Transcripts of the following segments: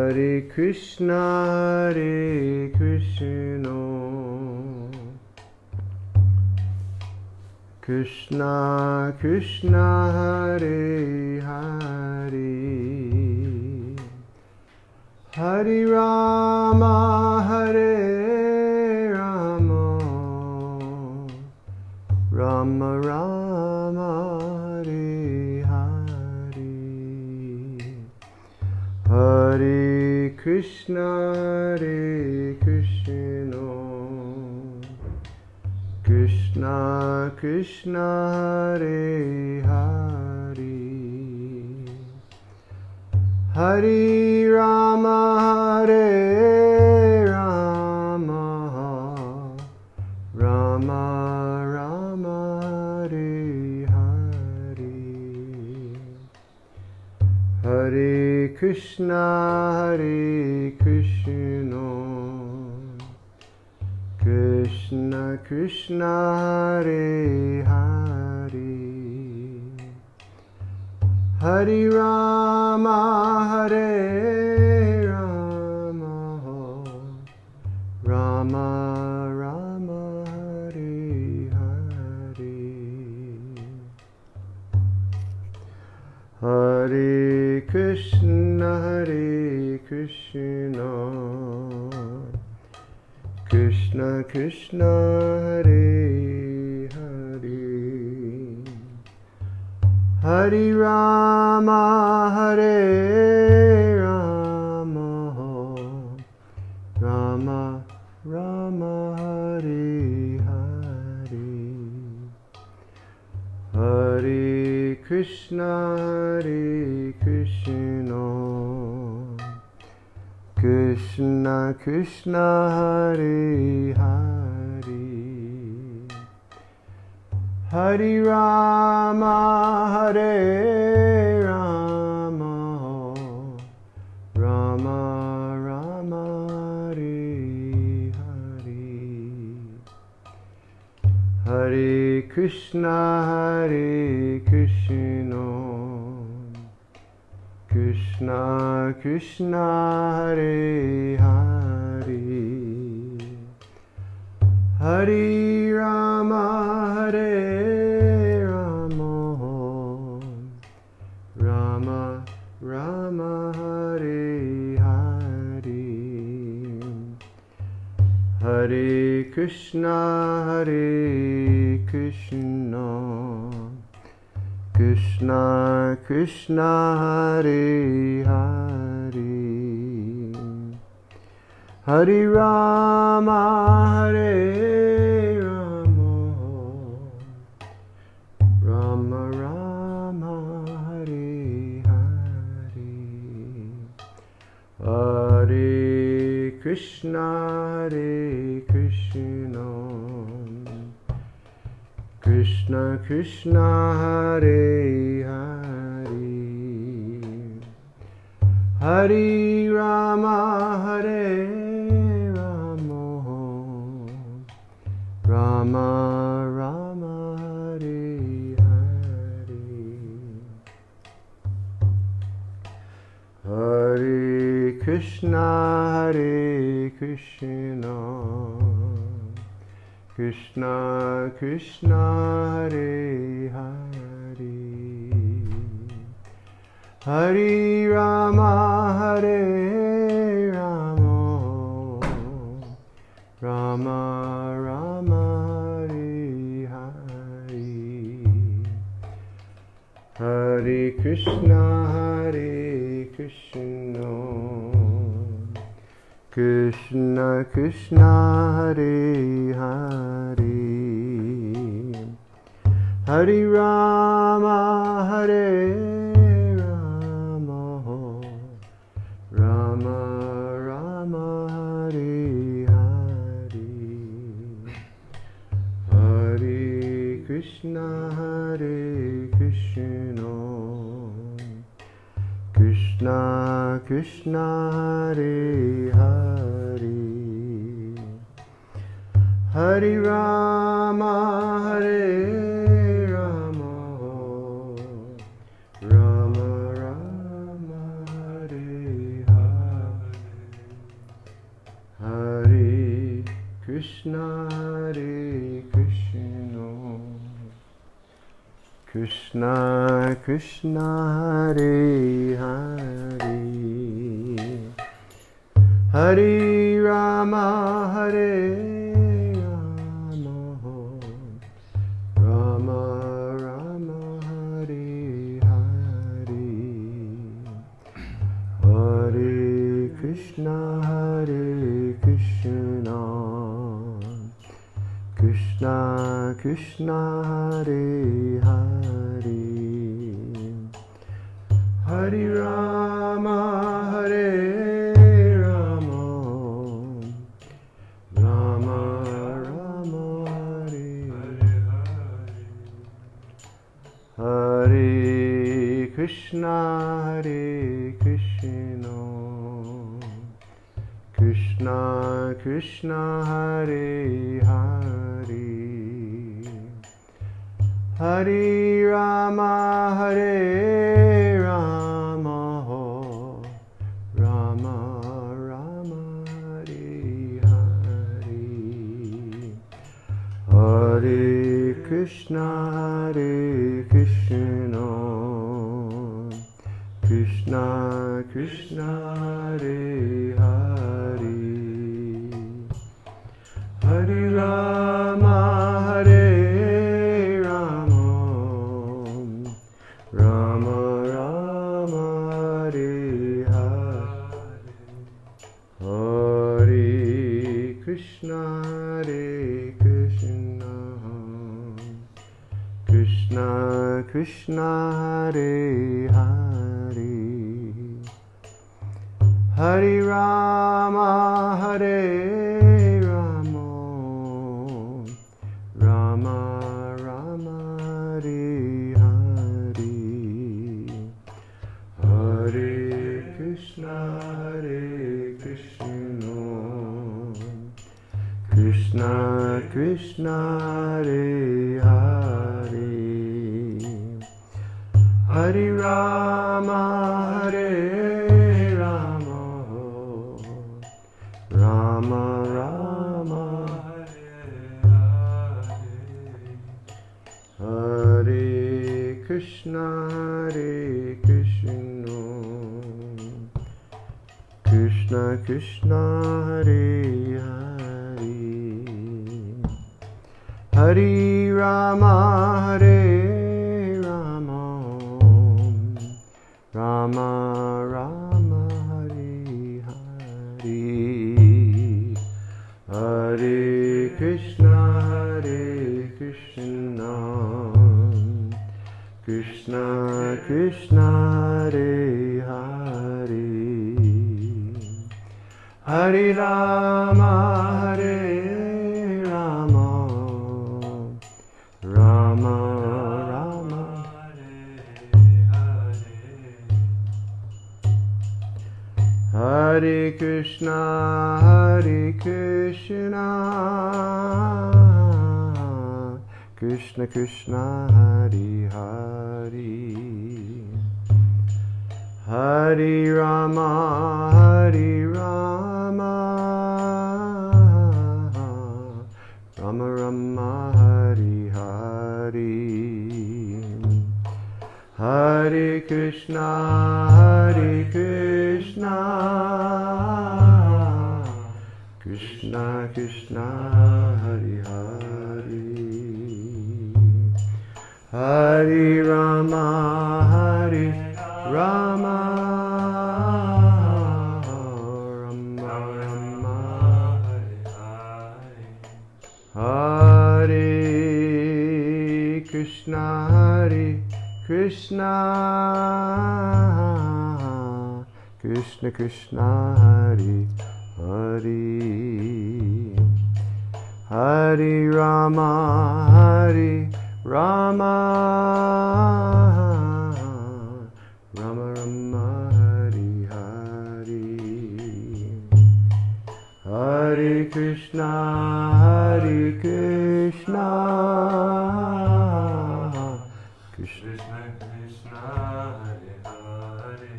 Hare Krishna, Hare Krishna, Krishna Krishna, Hare Hare, Hare Rama, Hare Rama, Rama Rama, Hare Hare, Hare Krishna, Hare Krishna, Krishna Krishna, Hare Hare, Hare Rama, Hare Rama, Rama Rama, Hare Hare, Hare Krishna, Hare Krishna, Krishna Krishna, Hare Hare, Hare Rama, Hare Rama, Rama Rama, Hare Hare, Hare Krishna, Hare Krishna, Krishna Krishna, Hare Hare, Hare Rama, Hare Rama, Rama Rama, Hare Hare, Hare Krishna, Hare Krishna, Krishna Krishna, Hare Hare, Hare Rama, Hare Rama, Rama Rama, Hare Hare, Hare Krishna, Hare Krishna, Krishna Krishna, Hare Hare, Hare Rama, Hare Rama, Rama Rama, Hare Hare, Hare Krishna, Hare Krishna, Krishna Krishna, Hare Hare, Hare Rama, Hare Rama, Rama Rama, Hare Hare, Hare Krishna, Hare Krishna, Krishna Krishna, Hare Hare, Hare Rama, Hare Rama, Rama Rama, Hare Hare, Hare Krishna, Hare Krishna, Krishna Krishna, Hare Hare, Hare Rama, Hare Rama, Rama Rama, Hare Hare, Hare Krishna, Hare Krishna, Krishna Krishna, Hare Hare, Hare Rama, Hare Rama, Rama Rama, Hare Hare, Hare Krishna, Hare Krishna, Krishna Krishna, Hare Hare, Hare Rama, Hare Rama, Rama Rama, Hare Hare. Krishna, Hare Hare, Hare Rama, Hare Rama, Rama Rama, Hare Hare, Hare Krishna, Hare Krishna, Krishna Krishna, Hare Hare, Hare Rama, Hare Rama, Rama Rama, Hare Hare, Hare Krishna, Hare Krishna, Krishna Krishna, Hare Hare, Hare Rama, Hare Rama, Rama Rama, Hare Hare, Hare Krishna, Hare Krishna, Krishna Krishna, Hare Hare, Hare Rama, Hare Rama, Rama Rama, Hare Hare, Hare Krishna, Hare Krishna, Krishna Krishna, Hare Hare, Hare Rama, Hare Rama, Rama Rama, Hare Hare, Hare Krishna, Hare Krishna, Krishna Krishna, Hare Hare, Hare Rama, Hare Rama, Rama Rama, Hare Krishna, Hare Krishna, Krishna Krishna, Hare Hare, Hare Rama, Hare Rama, Rama Rama, Hare Hare, Hare Krishna, Hare Krishna, Krishna Krishna, Hare Hare, Hare Rama, Hare Rama, Rama Rama, Hare Krishna, Hare Krishna, Krishna Krishna, Hare Hare, Hare Rama, Hare Rama, Rama Rama, Hare Hare, Hare Krishna, Hare Krishna, Krishna Krishna, Hare Hare, Hare Rama, Hare Rama, Rama Rama, Hare Krishna, Hare Krishna, Krishna Krishna, Hare Hare, Hare Rama, Hare Rama, Rama Rama, Hare Hare, Hare Krishna, Hare Krishna, Krishna Krishna, Hare Hare,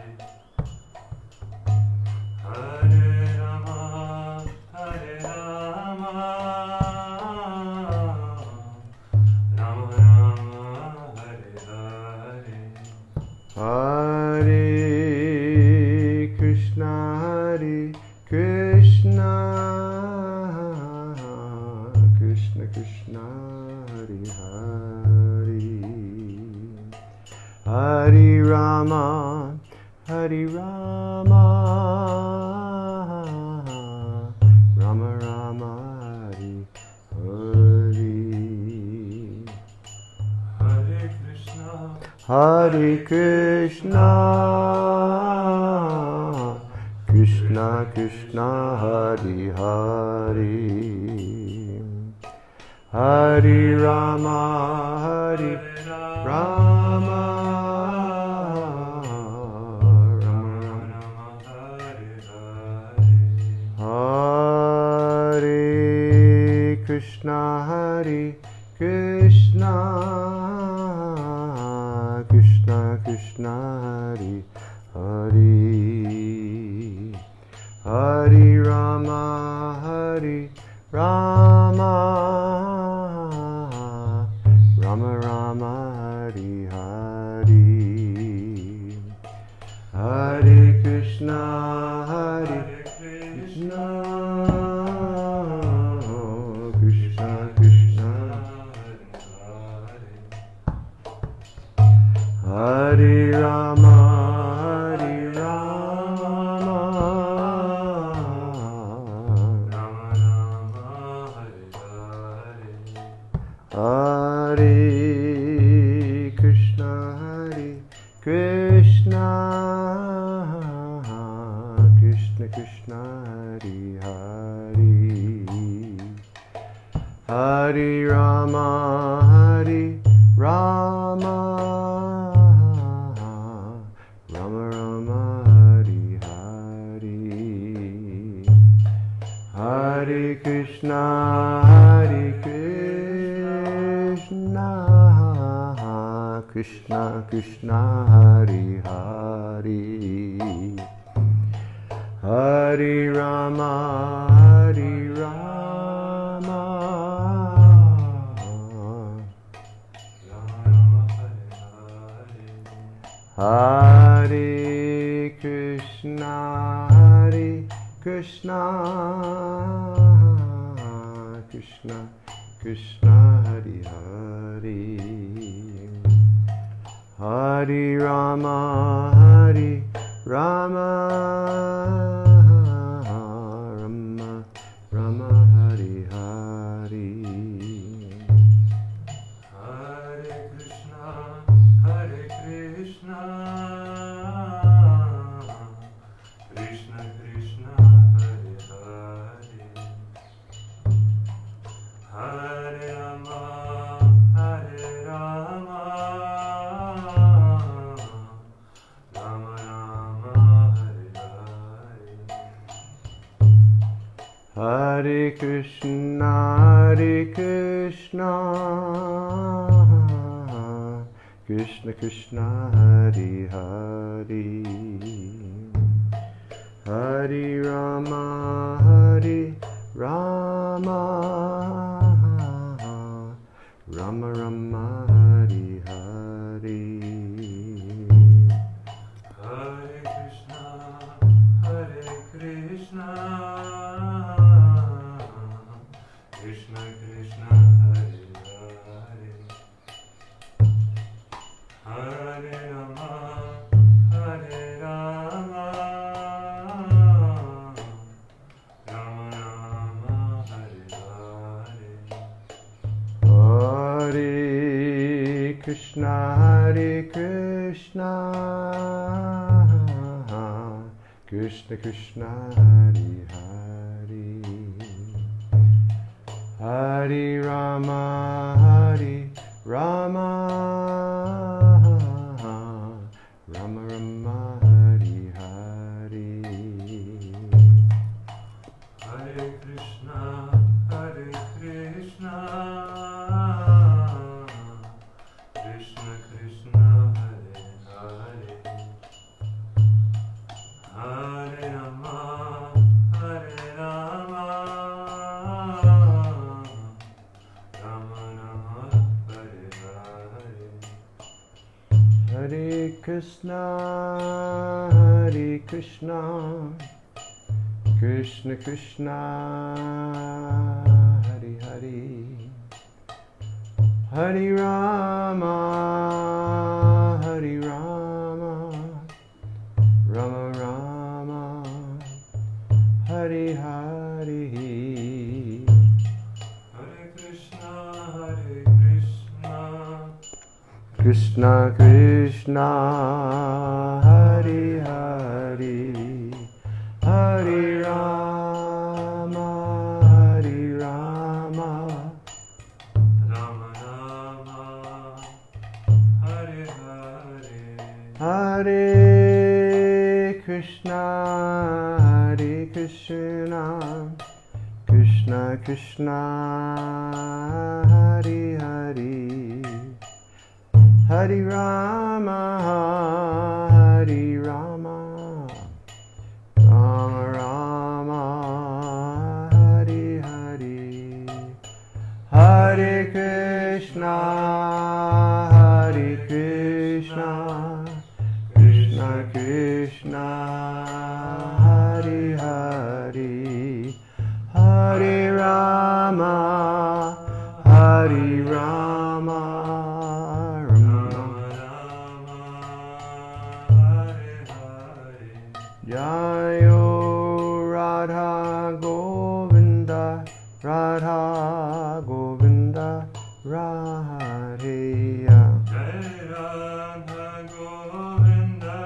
Hare Rama, Hare Rama, Rama Rama, Hare Hare, Hare Krishna, Krishna Krishna, Hare Hare, Hare Rama, Hare Rama, Rama Rama, Hare Hare, Hare Krishna, Hare Krishna, Krishna Krishna, Hare Hare, Hare Rama, Hare Rama, Rama Rama, Hare Krishna, Hare Krishna, Krishna Krishna, Hare Hare, Hare Rama, Hare Rama, Rama Rama, Hare Hare, Hare Krishna, Hare Krishna, Krishna Krishna, Hare Rama, Hare Rama, Rama Rama, Hare Hare, Hare Krishna, Hare Krishna, Krishna Krishna, Hare Hare, Hare Rama, Hare Rama, Rama Rama, Hare Hare, Hare Krishna, Hare Krishna, Krishna Krishna, Hare Hare, Hare Rama, Hare Rama, Hare Krishna, Hare Krishna, Krishna Krishna, Hare Hare, Hare Rama, Hare Rama, Rama Rama, Hare Hare, Hare Krishna, Hare Krishna, Krishna Krishna, Hare Hare, Hare Rama, Hare Rama, Rama Rama, Hare Hare, Hare Krishna, Hare Krishna, Krishna Krishna, Hare Hare, Hare Rama, Hare Rama, Rama Rama, Hare Hare, Hare Krishna, Hare Krishna, Krishna Krishna, Hare Hare, Hare Rama, Hare Rama, Rama Rama, Hare Hare, Hare Krishna, Hare Krishna, Krishna Krishna, Hare Hare, Hare Rama, Hare Rama, Rama Rama, Hare Hare, Hare Krishna, Hare Krishna, Krishna Krishna, Hare Hare, Hare Rama, Hare Rama, Rama Rama, Hare Hare, Hare Krishna, Hare Krishna, Krishna Krishna, Hare Hare, Hare Rama, Hare Rama, Rama Rama, Hare Hare, Hare Krishna, Krishna Krishna, Hare Hare, Hare Rama, Hare Rama, Rama Rama, Hare Hare, Hare Krishna, Hare Krishna, Krishna Krishna, Hare Hare, Hare Rama, Hare Rama, Rama Rama, Hare Hare, Hare Krishna, Hare Krishna, Krishna Krishna, Hare Hare, Hare Rama, Hare Rama, Jayo Radha Govinda, Radha Govinda, Radhe. Jai Radha Govinda,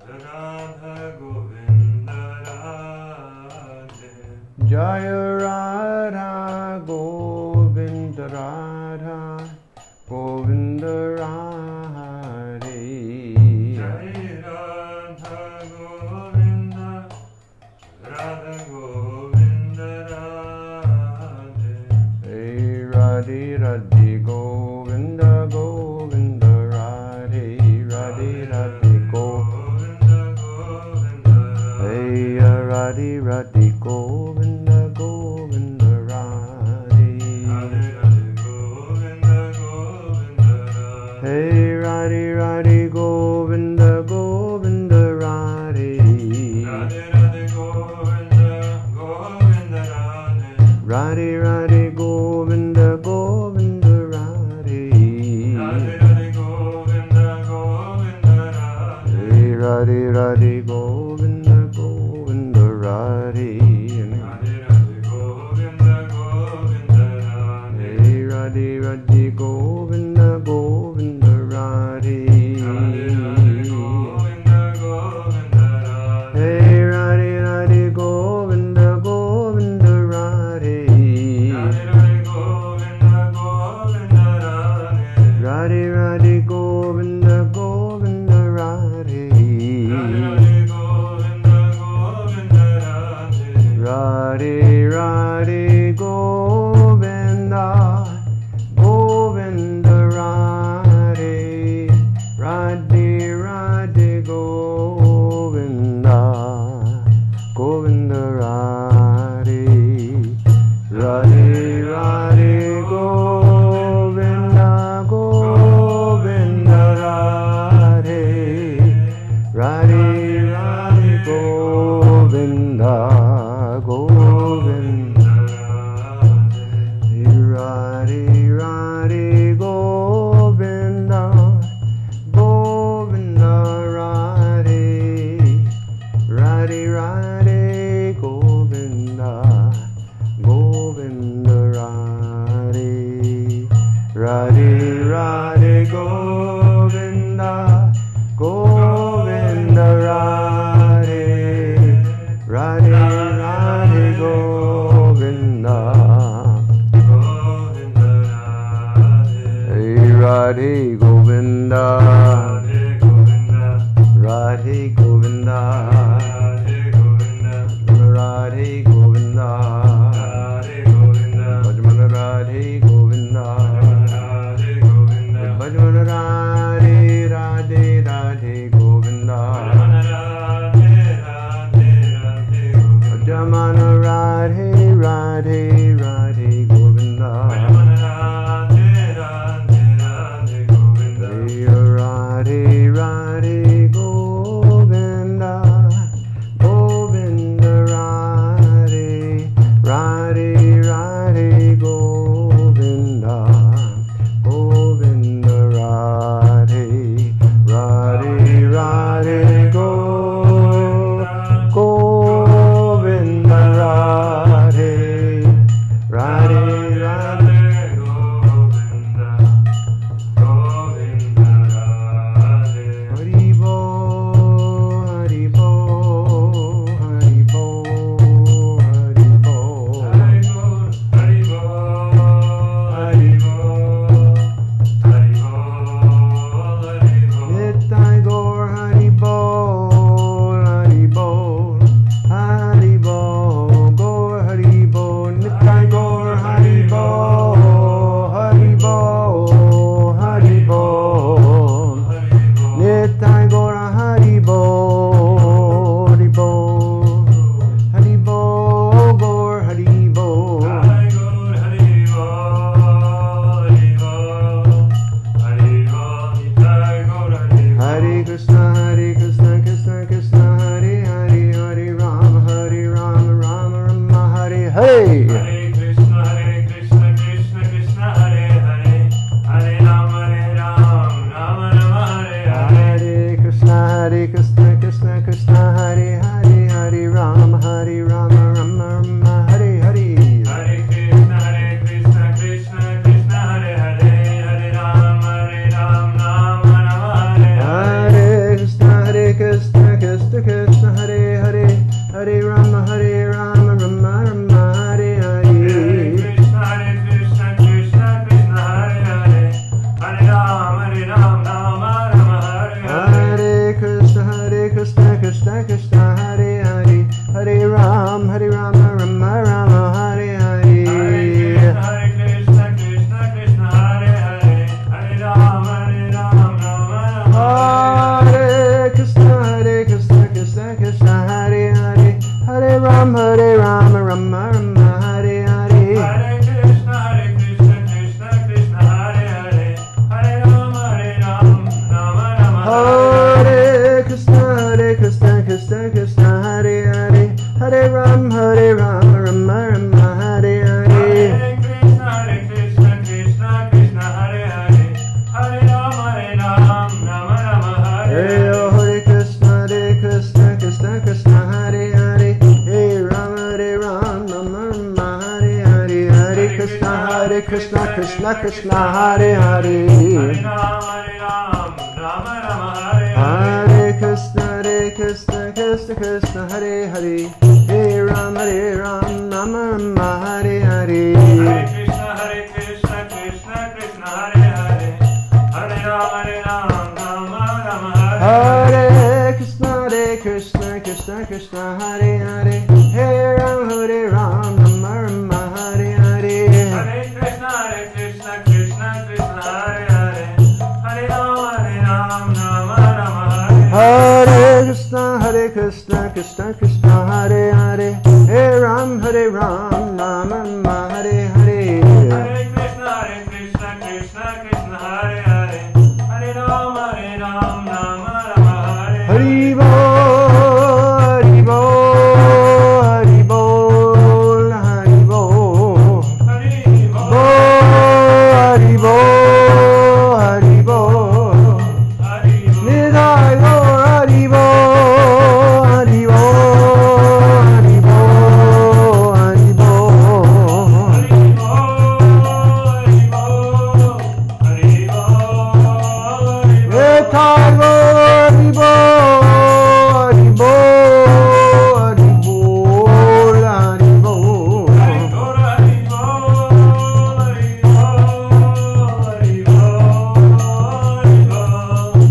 Radha Govinda Radhe. Jaya Radha Govinda, Radha Govinda Radhe. Jai Radha Govinda, Radha Govinda Radhe. Hey Radhe Radhe Govinda Govinda Radhe Radhe Radhe Govinda. Govinda Govinda Hey Radhe Radhe Govinda Govinda Radhe. Radhe Radhe Govinda Govinda Radhe. Hey Radhe Radhe Govinda Govinda Radhe. Radhe Radhe Govinda Govinda Radhe. Radhe Radhe Govinda Govinda Radhe. Radhe Radhe Govinda Govinda Radhe. Hey Radhe Radhe Govinda Govinda Radhe. Radhe Radhe Govinda Govinda Radhe. Hey Radhe Radhe Govinda Govinda Radhe. Radhe Radhe Govinda Govinda Radhe. Hey Radhe Radhe Govinda Govinda Radhe. Radhe Radhe Govinda Govinda Radhe. Radhe Radhe Govinda Govinda Radhe. Radhe Radhe Govinda Govinda Radhe. Radhe Radhe Govinda Govinda Radhe. Radhe Radhe Govinda Govinda Radhe. Radhe Radhe Govinda Govinda Radhe. Radhe Radhe Govinda Govinda. Radhe Radhe Govinda Govinda Radhe. Radhe Radhe Govinda Govinda Radhe. Radhe Radhe Govinda Govinda Radhe. Radhe Radhe Govinda. Govinda Radhe. Hey Radhe Govinda. Radhe Radhe Govinda. Govinda. Radhe Govinda. Radhe Govinda. Radhe Govinda. Bhajman Radhe Govinda. Radhe Govinda. Bhajman Radhe Radhe Radhe Govinda. Radhe Radhe Radhe Govinda. Bhajman Radhe Radhe Radhe Govinda. Radhe Radhe Radhe Govinda. Hey Radhe Radhe Krishna, Krishna Krishna, Hare Hare, Hare Rama, Rama Rama, Hare Hare. Hare Krishna, Krishna Krishna, Hare Hare, Hare Ram, Rama Rama, Hare Hare. Hare Krishna, Krishna Krishna, Hare Hare, Hare Rama, Rama Rama, Hare Hare. Hare Krishna, Krishna Krishna, Hare Hare, Hare Ram, Rama Rama, Hare Hare. Hare Krishna, Krishna Krishna, Hare Hare, Hare Ram, Rama Rama, Hare Hare. Hare Krishna, Krishna Krishna, Hare Hare, Hare Ram, Rama Rama, Hare Krishna, Krishna Krishna, Hare Hare, Hare Ram, Rama Rama, Hare Hare. Hare Krishna, Krishna Krishna, Hare Hare, Hare Ram, Rama Rama, Hare Krishna, Krishna Krishna, Hare Hare, Hare Ram, Rama Rama, Hare Hare. Hare Krishna, Krishna Krishna, Hare Hare, Hare Ram, Rama Rama, Hare Hare Hare. Krishna, Krishna Hare Hare, Hare Ram, Rama Rama, Hare Hare. Hare Krishna, Krishna Krishna, Hare Hare. Hare Ram, Rama Rama, Hare Hare. Hare Krishna, Krishna Hare Hare, Hare Ram, Rama Rama, Hare Hare. Hare Krishna, Krishna Krishna, Hare Hare, Hare Ram, Rama Rama, Hare Hare. Hare Krishna, Krishna Hare Hare, Hare Ram, Rama Rama, Hare Hare. Hare Krishna, Krishna Krishna, Hare Hare, Hare Ram, Rama Rama, Hare Hare. Hare Krishna, Krishna Hare Hare, Hare Ram, Rama Rama, Hare Hare. Hare Krishna, Krishna Krishna, Hare Hare, Hare Ram, Rama Rama, Hare Hare. Hari Bol, Hari Bol, Hari Bol, Hari Bol. Hari Bol, Hari Bol, Hari Bol. Hari Bol. Nidai Gaur, Hari Bol, Hari Bol, Hari Bol, Hari Bol. Hari Bol, Hari Bol, Nidai Gaur, Hari Bol, Hari Bol, Hari Bol, Hari Bol. Hari Bol, Hari Bol, Hari Bol, Hari Bol.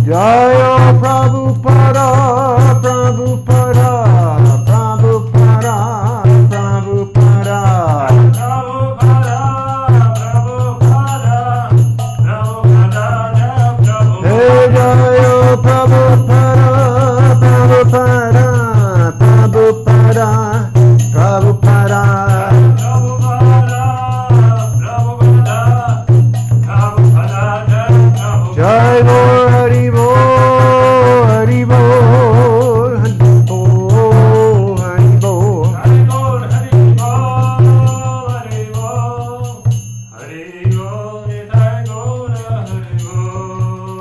Jaya Prabhupada, Prabhupada, Prabhupada, Prabhupada. Hey Jaya Prabhupada, Prabhupada, Prabhupada, Prabhupada. Jai Gaur Hari Bol, Hari Bol, Hari Bol, Hari Bol.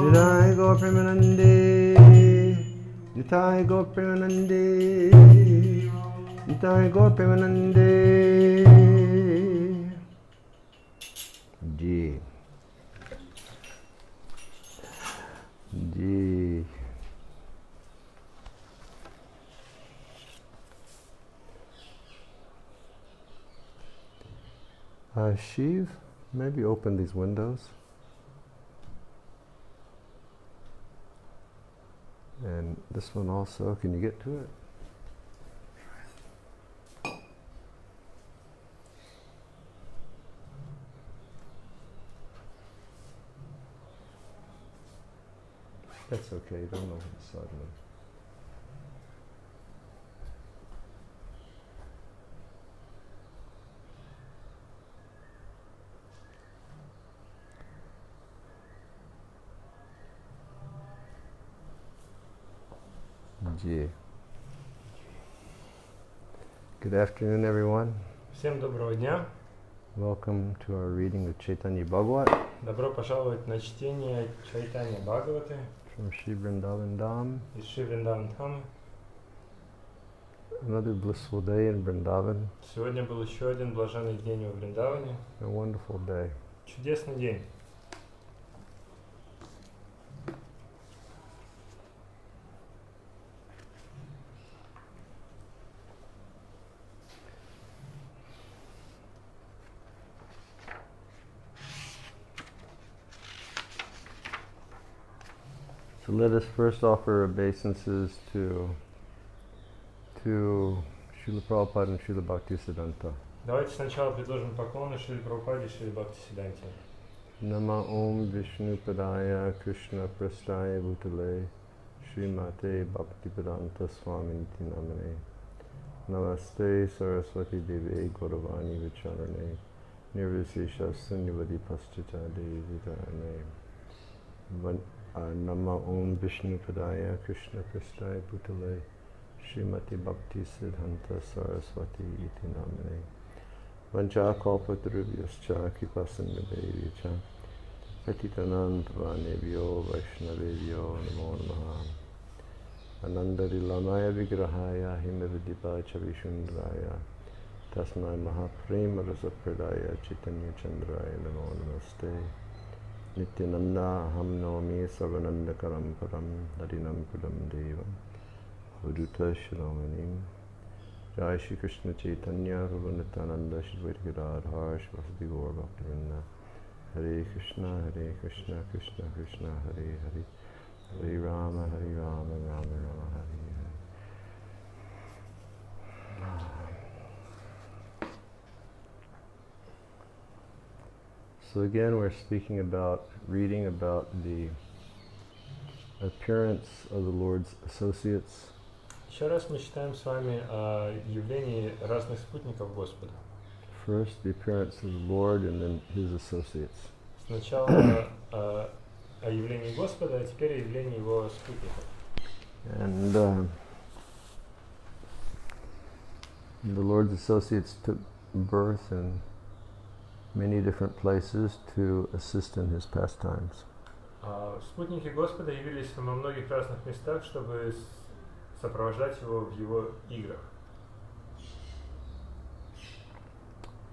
Nitai Gaur Premanande, Nitai Gaur Premanande, Nitai Gaur Premanande. Ji. Ji. Shiv, maybe open these windows. And this one also, can you get to it? That's okay, you don't open the side one. Ji. Good afternoon, everyone. Всем доброго дня. Welcome to our reading of Chaitanya Bhagavata Добро пожаловать на чтение Chaitanya Bhagavata from Sri Vrindavan Dham. из Шри Вриндаван Дхамы. Another blissful day in Vrindavan. Сегодня был еще один блаженный день во Вриндаване. A wonderful day. Чудесный день. So let us first offer obeisances to Srila Prabhupada and Srila Bhaktisiddhanta. Давайте сначала предложим поклоны Шриле Прабхупаде и Шриле Бхактисиддханте. Nama Om Vishnu Padaya Krishna Prastaya Bhutale Srimate Bhakti-yoga Swami Namane Namaste Saraswati Devi Gauravani Vicharane Nirvisesha Sunyavadi Paschita Devi Vitarane Nama Om Vishnu Padaya Krishna Prastaya Bhutale Srimati Bhaktisiddhanta Saraswati iti namane Vancha kalpatarubhyascha kripasinnadevicha Patitanand vanebhyo vaishnavebhyo namo namaha Anandarilamaya vigrahaya himavidipa chavishundraya Tasmai mahaprema rasapradaya Chaitanya Chandraya namo namaste Nityananda aham nomi sarvananda karam param Harinam kudam devam Uduta Shromanim Jai Shri Krishna Chaitanya Prabhu Shri Gadadhar Shri Gaur Bhaktivinoda Hare Krishna Krishna Krishna Hare Hare Hare Rama Rama Rama Hare Hare. So again we're speaking about, reading about the appearance of the Lord's associates. Еще раз мы читаем с вами о явлении разных спутников Господа. First, the appearance of the Lord and then His associates. Сначала о явлении Господа, а теперь о явлении Его спутников. And the Lord's associates took birth in many different places to assist in His pastimes. Спутники Господа явились во многих разных местах, чтобы сопровождать Его в Его играх.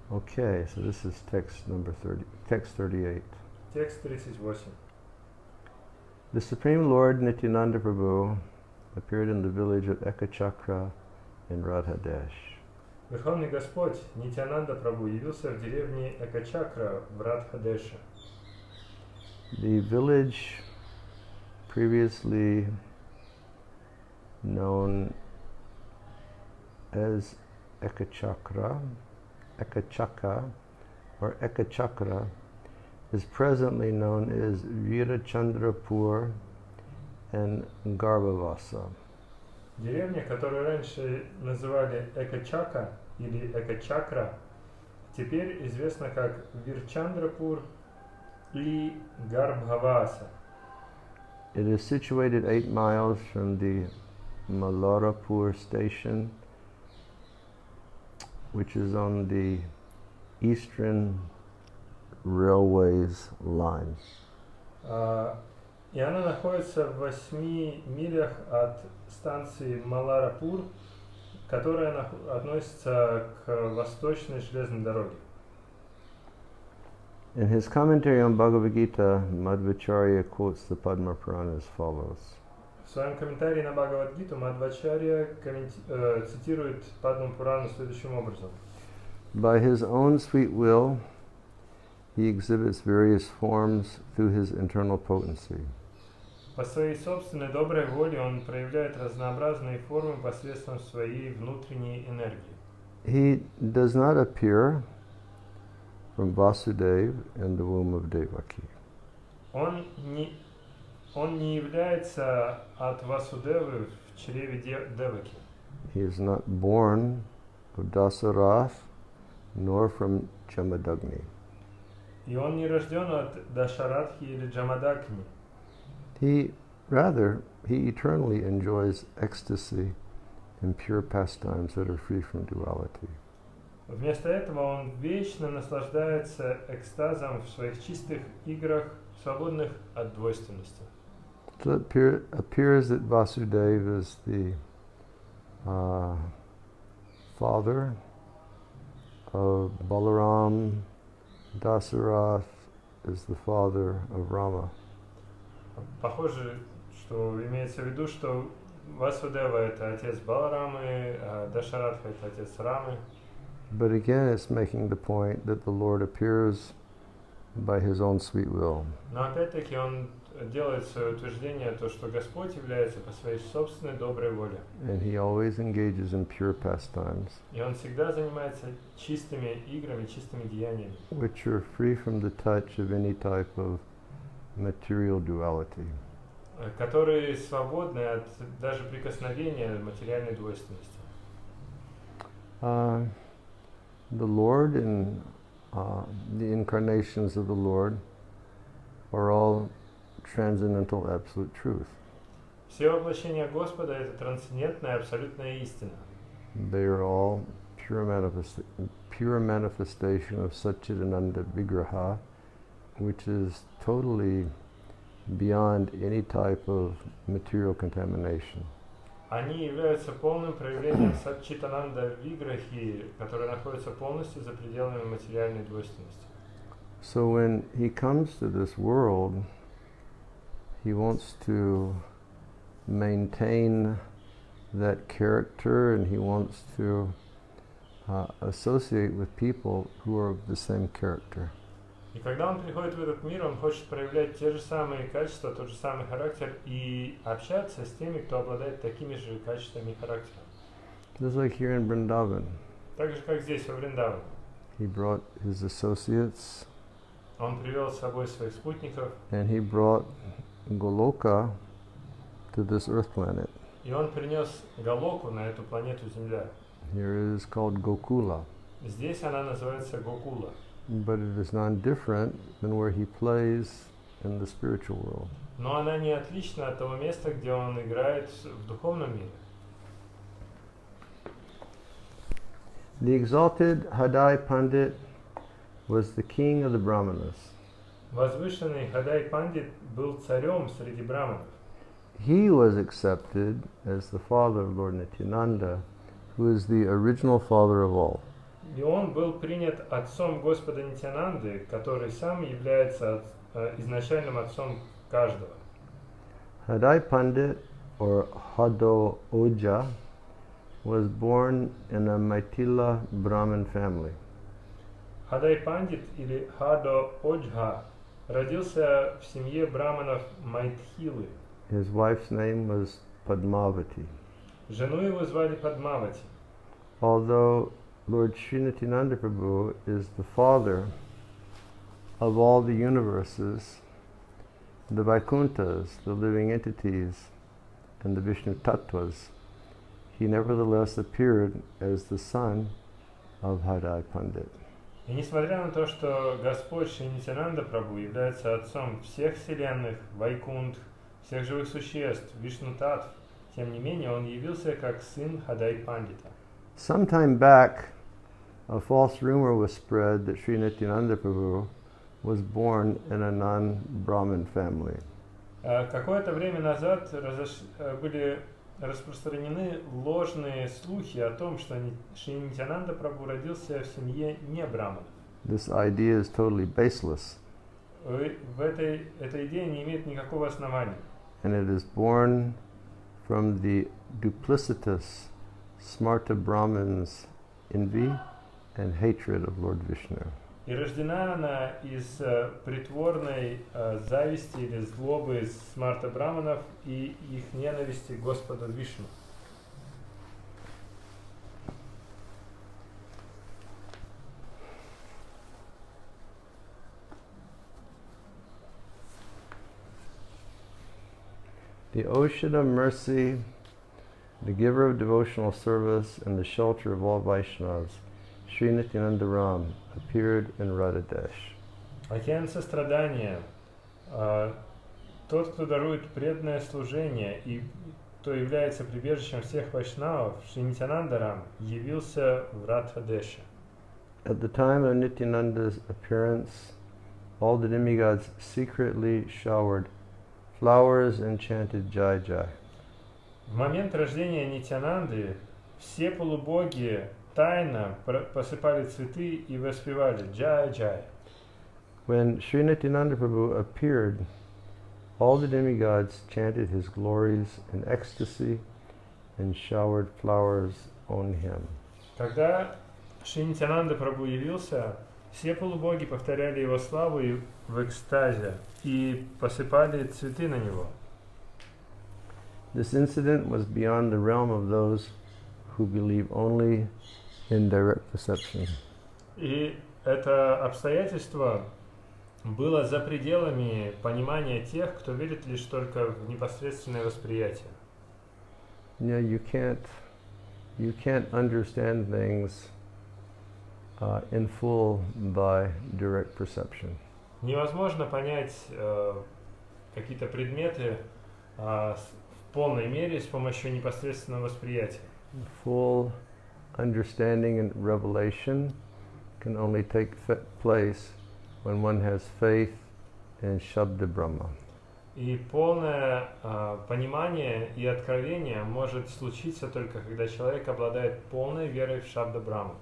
Okay, so this is text number 30, text 38. Текст 38. The Supreme Lord Nityananda Prabhu appeared in the village of Ekachakra in Radhadesh. Верховный Господь Нитянанда Прабху явился в деревне Экачакра в Радхадеше. The village previously known as Ekachakra or Ekachakra is presently known as Virachandrapur and Garbhavasa. Деревня, которую раньше называли Экачака или Экачакра, теперь известна как Вирчандрапур и Гарбхаваса. It is situated 8 miles from the Malarapur station, which is on the Eastern Railways line. И она находится в 8 милях от станции Маларапур, которая относится к восточной железной дороге. In his commentary on Bhagavad-gita, Madhvacharya quotes the Padma Purana as follows. В своем комментарии на Бхагавад-гиту Мадхвачарья цитирует Падму Пурану следующим образом. By his own sweet will, he exhibits various forms through his internal potency. По своей собственной доброй воле он проявляет разнообразные формы посредством своей внутренней энергии. He does not appear from Vasudeva in the womb of Devaki. Он не является от Васудевы в чреве Деваки. He is not born of Dasarath nor from Jamadagni. И он не рожден от Дашарадхи или Джамадакни. He eternally enjoys ecstasy in pure pastimes that are free from duality. Вместо этого он вечно наслаждается экстазом в своих чистых играх, свободных от двойственности. So it appears that Vasudeva is the father of Balaram, Dasarath is the father of Rama. Похоже, что имеется в виду, что Васудева это отец Баларамы, а Дашаратха это отец Рамы. But again, it's making the point that the Lord appears by His own sweet will. Но опять-таки он делает свое утверждение, то, что Господь является по своей собственной доброй воле. And He always engages in pure pastimes, И он всегда занимается чистыми играми, чистыми деяниями, which are free from the touch of any type of material duality. которые свободны от даже прикосновения материальной двойственности. The Lord and the incarnations of the Lord are all transcendental absolute truth. Все воплощения Господа — это трансцендентная абсолютная истина. They are all pure manifestation of Satchidananda Vigraha, which is totally beyond any type of material contamination. Они являются полным проявлением Сатчитананда Виграхи, который находится полностью за пределами материальной двойственности. So when he comes to this world, he wants to maintain that character, and he wants to associate with people who are of the same character. И когда он приходит в этот мир, он хочет проявлять те же самые качества, тот же самый характер и общаться с теми, кто обладает такими же качествами и характером. Just like here in Vrindavan, Так же, как здесь, во Вриндаване. he brought his associates, Он привел с собой своих спутников, and he brought Goloka to this earth planet. и он принес Галоку на эту планету Земля. Here it is called Gokula, Здесь она называется Гокула. but it is non-different than where he plays in the spiritual world. Но она не отлична от того места, где он играет в духовном мире. The exalted Hadai Pandit was the king of the Brahmanas. Возвышенный Хадай Пандит был царем среди браманов. He was accepted as the father of Lord Nityananda, who is the original father of all. И он был принят отцом Господа Нитянанды, который сам является изначальным отцом каждого. Hadai Pandit, or Hado Oja, was born in a Maitila Brahmin family. Хадай Пандит или Хадо Оджха родился в семье браманов Майтхилы. His wife's name was Padmavati. Жену его звали Падмавати. Although Lord Sri Nityananda Prabhu is the father of all the universes, the Vaikunthas, the living entities, and the Vishnu Tattvas, he nevertheless appeared as the son of Hadai Pandit. И несмотря на то, что Господь Шри Нитянанда Прабху является отцом всех вселенных, Вайкунтх, всех живых существ, Вишну Таттв, тем не менее он явился как сын Хадай Пандита. Some time back, a false rumor was spread that Sri Nityananda Prabhu was born in a non-Brahmin family. Какое-то время назад были распространены ложные слухи о том, что Шри Нитянанда Прабху родился в семье не браманов. This idea is totally baseless, Эта идея не имеет никакого основания. and it is born from the duplicitous Smarta Brahmins' envy and hatred of Lord Vishnu. И рождена она из притворной зависти или злобы смарта браманов и их ненависти к Господу Вишну. The ocean of mercy, the giver of devotional service, and the shelter of all Vaishnavas, Sri Nityananda Ram, appeared in Radhadesh. Океан сострадания, тот, кто дарует преданное служение и кто является прибежищем всех вайшнавов, Шри Нитянанда Рам, явился в Радхадеше. At the time of Nityananda's appearance, all the demigods secretly showered flowers and chanted Jai Jai. В момент рождения Нитянанды все полубоги тайно посыпали цветы и воспевали Джай-Джай. When Sri Nityananda Prabhu appeared, all the demigods chanted his glories in ecstasy and showered flowers on him. Когда Шри Нитянанда Прабху явился, все полубоги повторяли его славу в экстазе и посыпали цветы на него. This incident was beyond the realm of those who believe only in direct perception. И это обстоятельство было за пределами понимания тех, кто верит лишь только в непосредственное восприятие. Yeah, you can't understand things in full by direct perception. Невозможно понять какие-то предметы в полной мере с помощью непосредственного восприятия. Full understanding and revelation can only take place when one has faith in Shabda Brahma. И полное понимание и откровение может случиться только когда человек обладает полной верой в Шабда Брахму.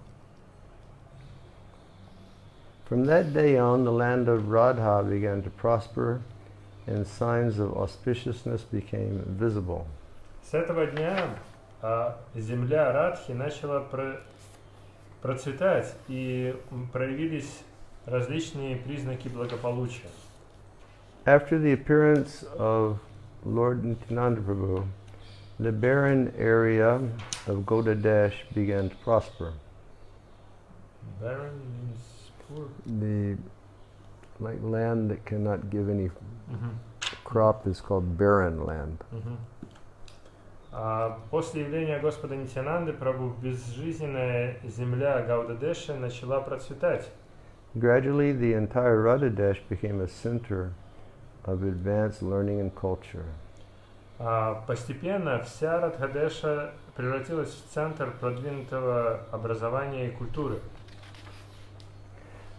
From that day on, the land of Radha began to prosper, and signs of auspiciousness became visible. С этого дня земля Радхи начала процветать, и проявились различные признаки благополучия. After the appearance of Lord Nityananda Prabhu, the barren area of Goda began to prosper. Barren means poor. The land that cannot give any crop is called barren land. После явления Господа Нитянанды Прабху безжизненная земля Гауда-Деши начала процветать. Gradually, the entire Radha became a center of advanced learning and culture. Постепенно вся Радха-Деша превратилась в центр продвинутого образования и культуры.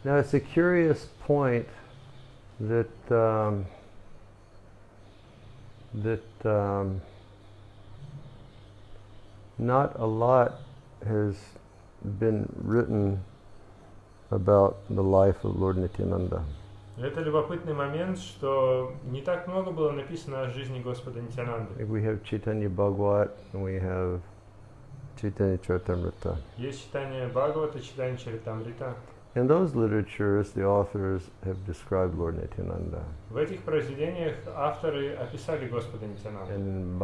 Now, it's a curious point that not a lot has been written about the life of Lord Nityananda. Это любопытный момент, что не так много было написано о жизни Господа Нитянанды. We have Chaitanya-bhagavata and we have Chaitanya-charitamrita. Есть читание Бхагавата, читание Чаритамрита. In those literatures, the authors have described Lord Nityananda. В этих произведениях авторы описали Господа Нитянанду. And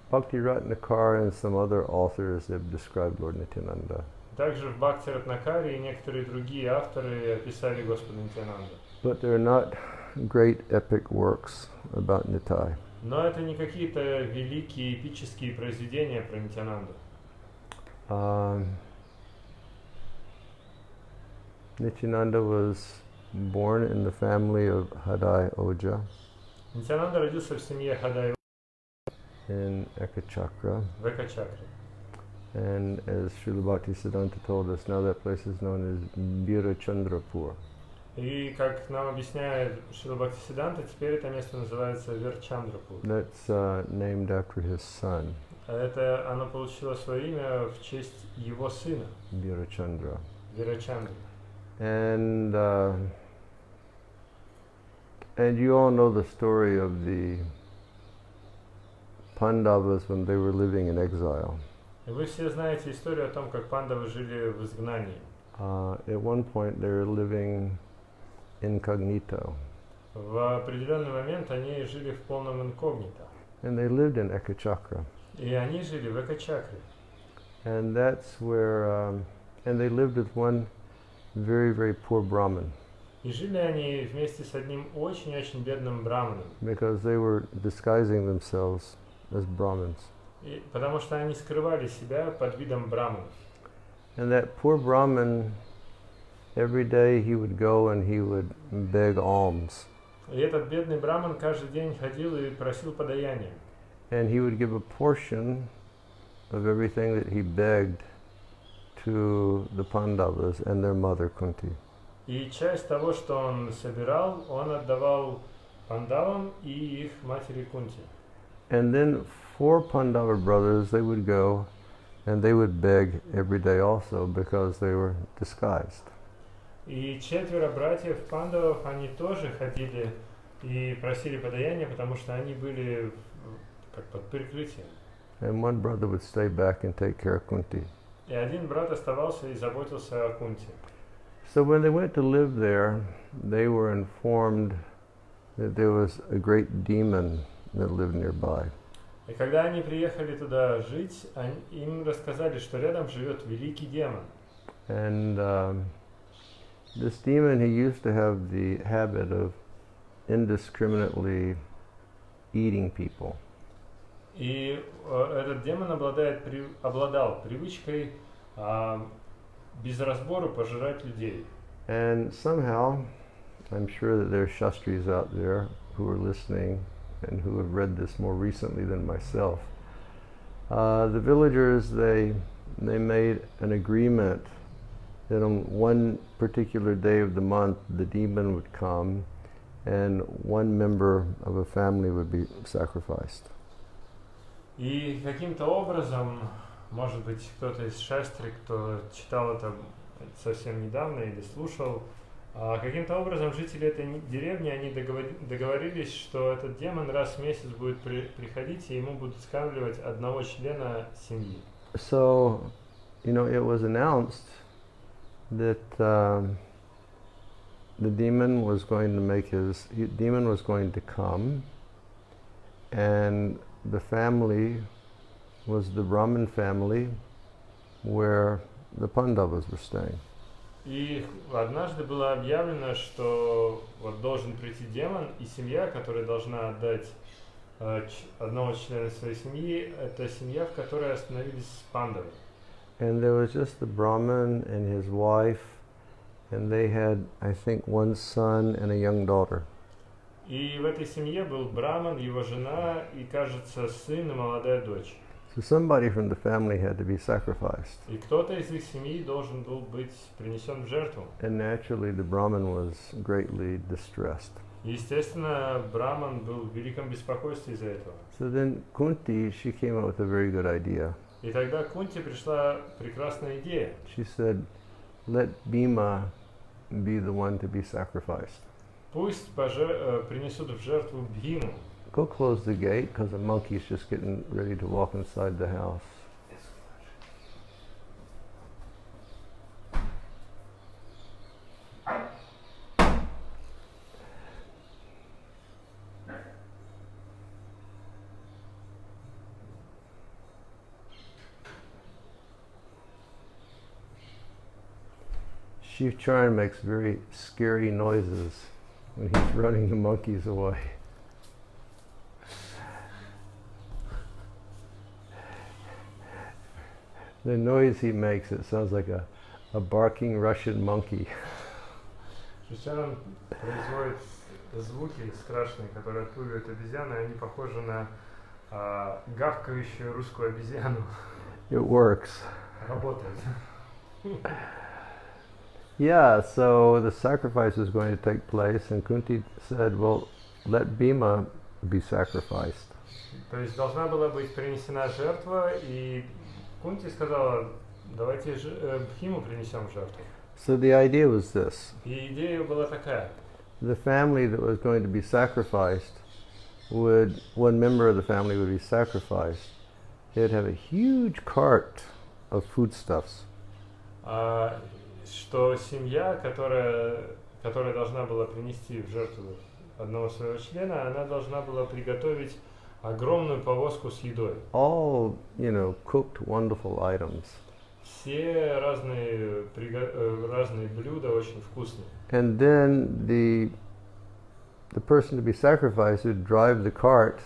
Bhakti-ratnakara and some other authors have described Lord Nityananda. Также в Бхакти-ратнакаре и некоторые другие авторы описали Господа Нитянанду. But they're not great epic works about Nitai. Но это не какие-то великие эпические произведения про Нитянанду. Nityananda was born in the family of Hadai Oja Нитянанда родился в семье Хадай in Ekachakra. в Экачакре. And as Srila Bhaktisiddhanta told us, now that place is known as Birachandrapur. И как нам объясняет Шрила Бхактисиддханта, теперь это место называется Верчандрапур. That's named after his son, Это оно получило свое имя в честь его сына, Birachandra. Вирачандры. And you all know the story of the Pandavas when they were living in exile. И вы все знаете историю о том, как пандавы жили в изгнании. At one point they were living incognito. В определенный момент они жили в полном инкогнито. And they lived in Ekachakra. И они жили в Экачакре. And that's where, and they lived with one very, very poor Brahmin. И жили они вместе с одним очень-очень бедным браманом. Because they were disguising themselves as Brahmins. И потому что они скрывали себя под видом браманов. And that poor Brahmin, every day he would go and he would beg alms. И этот бедный браман каждый день ходил и просил подаяния. And he would give a portion of everything that he begged to the Pandavas and their mother Kunti. И часть того, что он собирал, он отдавал Пандавам и их матери Кунти. And then 4 Pandava brothers, they would go and they would beg every day also because they were disguised. И 4 братьев Пандавов, они тоже ходили и просили подаяния, потому что они были как под прикрытием. And one brother would stay back and take care of Kunti. И один брат оставался и заботился о Кунти. So when they went to live there, they were informed that there was a great demon that lived nearby. И когда они приехали туда жить, им рассказали, что рядом живет великий демон. And this demon, he used to have the habit of indiscriminately eating people. И этот демон обладал привычкой без разбору пожирать людей. And somehow, I'm sure that there are Shastris out there who are listening and who have read this more recently than myself. The villagers, they made an agreement that on one particular day of the month, the demon would come and one member of a family would be sacrificed. И каким-то образом, может быть, кто-то из шастри, кто читал это совсем недавно или слушал, каким-то образом жители этой деревни, они договорились, что этот демон раз в месяц будет приходить, и ему будут скармливать одного члена семьи. So, it was announced that the demon was going to come, and the family was the Brahmin family where the Pandavas were staying. И однажды было объявлено, что вот должен прийти демон, и семья, которая должна отдать одного члена своей семьи, это семья, в которой остановились пандавы. And there was just the Brahmin and his wife, and they had, I think, one son and a young daughter. И в этой семье был браман, его жена и, кажется, сын и молодая дочь. So somebody from the family had to be sacrificed. И кто-то из их семьи должен был быть принесен в жертву. And naturally the Brahmin was greatly distressed. Естественно, браман был в великом беспокойстве из-за этого. So then Kunti, she came up with a very good idea. И тогда Кунти пришла прекрасная идея. She said, let Bhima be the one to be sacrificed. Пусть принесут в жертву Бхиму. Go close the gate because the monkey's just getting ready to walk inside the house. Shiv Charan makes very scary noises when he's running the monkeys away. The noise he makes, it sounds like a barking Russian monkey. Шичаран производит звуки страшные, которые отпугивают обезьяны, они похожи на гавкающую русскую обезьяну. It works. Работает. Yeah, so the sacrifice was going to take place, and Kunti said, well, let Bhima be sacrificed. То есть должна была быть принесена жертва, и Кунти сказала, давайте Бхиму принесем в жертву. So the idea was this. И идея была такая. The family that was going to be sacrificed one member of the family would be sacrificed. They'd have a huge cart of foodstuffs. Что семья, которая должна была принести в жертву одного своего члена, она должна была приготовить огромную повозку с едой. All, cooked wonderful items. Все разные блюда очень вкусные. And then the person to be sacrificed would drive the cart,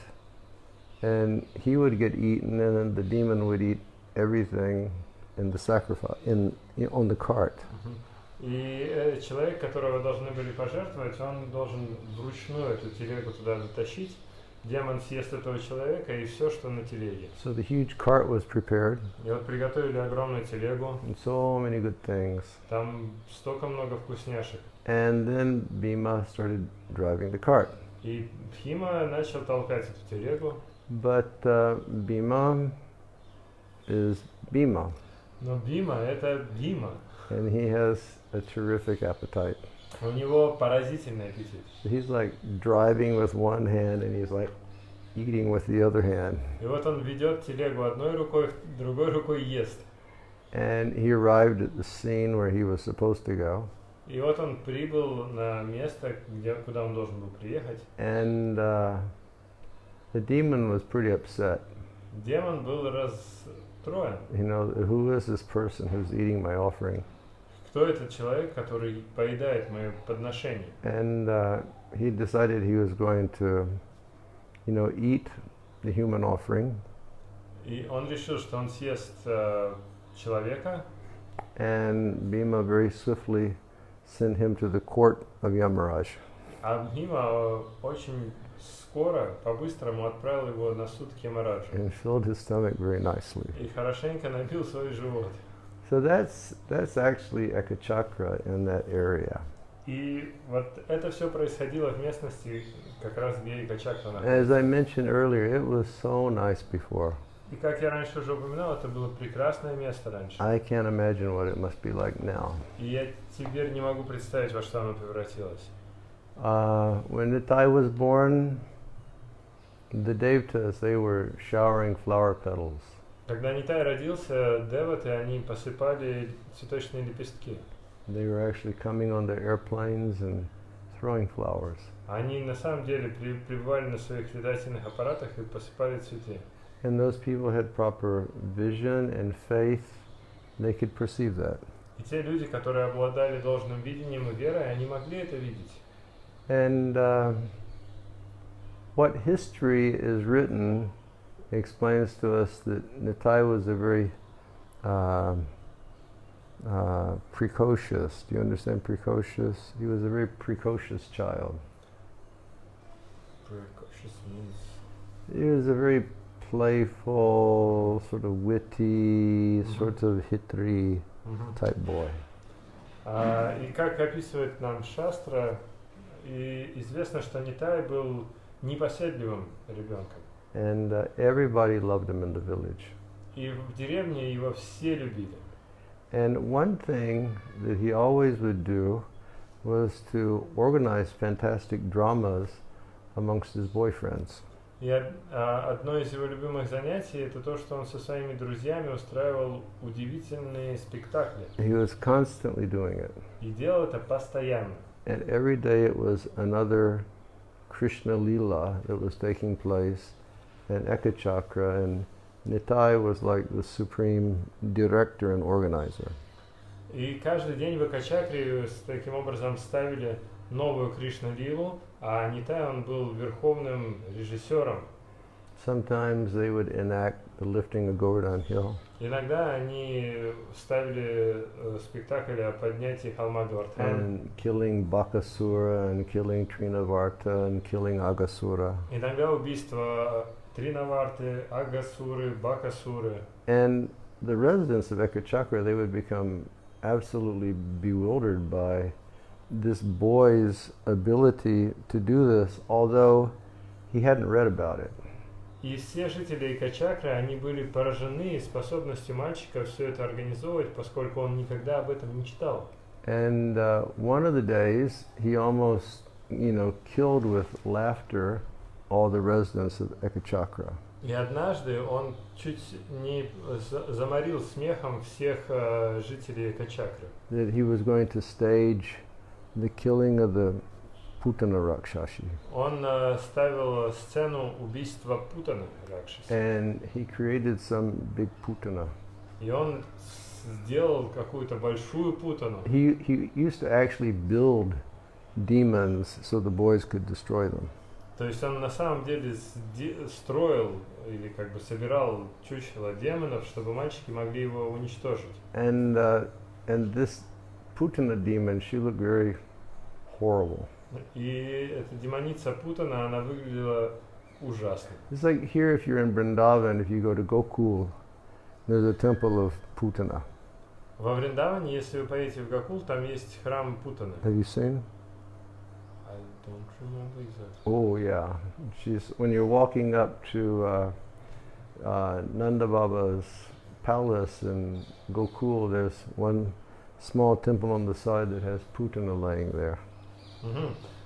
and he would get eaten, and then the demon would eat everything in the sacrifice on the cart. И человек, которого должны были пожертвовать, он должен вручную эту телегу туда затащить. Демон съест этого человека и все, что на телеге. So the huge cart was prepared. И вот приготовили огромную телегу. And so many good things. Там столько много вкусняшек. And then Bhima started driving the cart. И Бхима начал толкать эту телегу. But Bhima is Bhima. Но Бхима это Бхима. And he has a terrific appetite. У него поразительный аппетит. He's like driving with one hand and he's like eating with the other hand. И вот он ведет телегу одной рукой, другой рукой ест. And he arrived at the scene where he was supposed to go. И вот он прибыл на место, куда он должен был приехать. And the demon was pretty upset. Демон был расстроен. You know, who is this person who's eating my offering? Кто этот человек, который поедает мое подношение? And he decided he was going to, you know, eat the human offering. И он решил, что он съест человека. And Bhima very swiftly sent him to the court of Yamaraj. А Бхима очень скоро, по-быстрому отправил его на суд к Ямараджу. And filled his stomach very nicely. И хорошенько набил свой живот. So that's actually Ekachakra in that area. И вот это все происходило в местности, как раз где Экачакра находится. As I mentioned earlier, it was so nice before. И как я раньше уже упоминал, это было прекрасное место раньше. I can't imagine what it must be like now. И я теперь не могу представить, во что оно превратилось. When Nitai was born, the devatas, they were showering flower petals. Когда Нитай родился, деваты, они посыпали цветочные лепестки. They were actually coming on their airplanes and throwing flowers. Они на самом деле прибывали на своих летательных аппаратах и посыпали цветы. And those people had proper vision and faith. They could perceive that. И те люди, которые обладали должным видением и верой, они могли это видеть. And what history is written explains to us that Nitai was a very precocious. Do you understand precocious? He was a very precocious child. Precocious means? He was a very playful, sort of witty, sort of hitri type boy. И как описывает нам Шастра, и известно, что Нитай был непоседливым ребенком. And everybody loved him in the village. И в деревне его все любили. And one thing that he always would do was to organize fantastic dramas amongst his boyfriends. И одно из его любимых занятий это то, что он со своими друзьями устраивал удивительные спектакли. He was constantly doing it. И делал это постоянно. And every day it was another Krishna-lila that was taking place in Ekachakra, and Nitai was like the supreme director and organizer. И каждый день в Экачакре таким образом ставили новую Кришна-лилу, а Нитай он был верховным режиссером. Sometimes they would enact the lifting of Govardhan Hill. Иногда они ставили спектакль о поднятии холма Говардхан. And killing Bakasura and killing Trinavarta and killing Agasura. Иногда убийство Тринаварты, Агасуры, Бакасуры. And the residents of Ekachakra, they would become absolutely bewildered by this boy's ability to do this, although he hadn't read about it. И все жители Экачакры, они были поражены способностью мальчика все это организовывать, поскольку он никогда об этом не читал. And one of the days, he almost, you know, killed with laughter all the residents of Ekachakra. И однажды он чуть не заморил смехом всех жителей Экачакры. That he was going to stage the killing of the Putana Rakshashi. Он ставил сцену убийства Путаны Ракшаса. And he created some big Putana. И он сделал какую-то большую Путану. He used to actually build demons so the boys could destroy them. То есть он на самом деле строил или как бы собирал чучело демонов, чтобы мальчики могли его уничтожить. And this Putana demon, she looked very horrible. И эта демоница Путана, она выглядела ужасно. It's like here, if you're in Vrindavan, if you go to Gokul, there's a temple of Putana. Во Вриндаване, если вы поедете в Гокул, там есть храм Путаны. Have you seen? I don't remember exactly. Oh yeah, she's when you're walking up to Nanda Baba's palace in Gokul, there's one small temple on the side that has Putana laying there.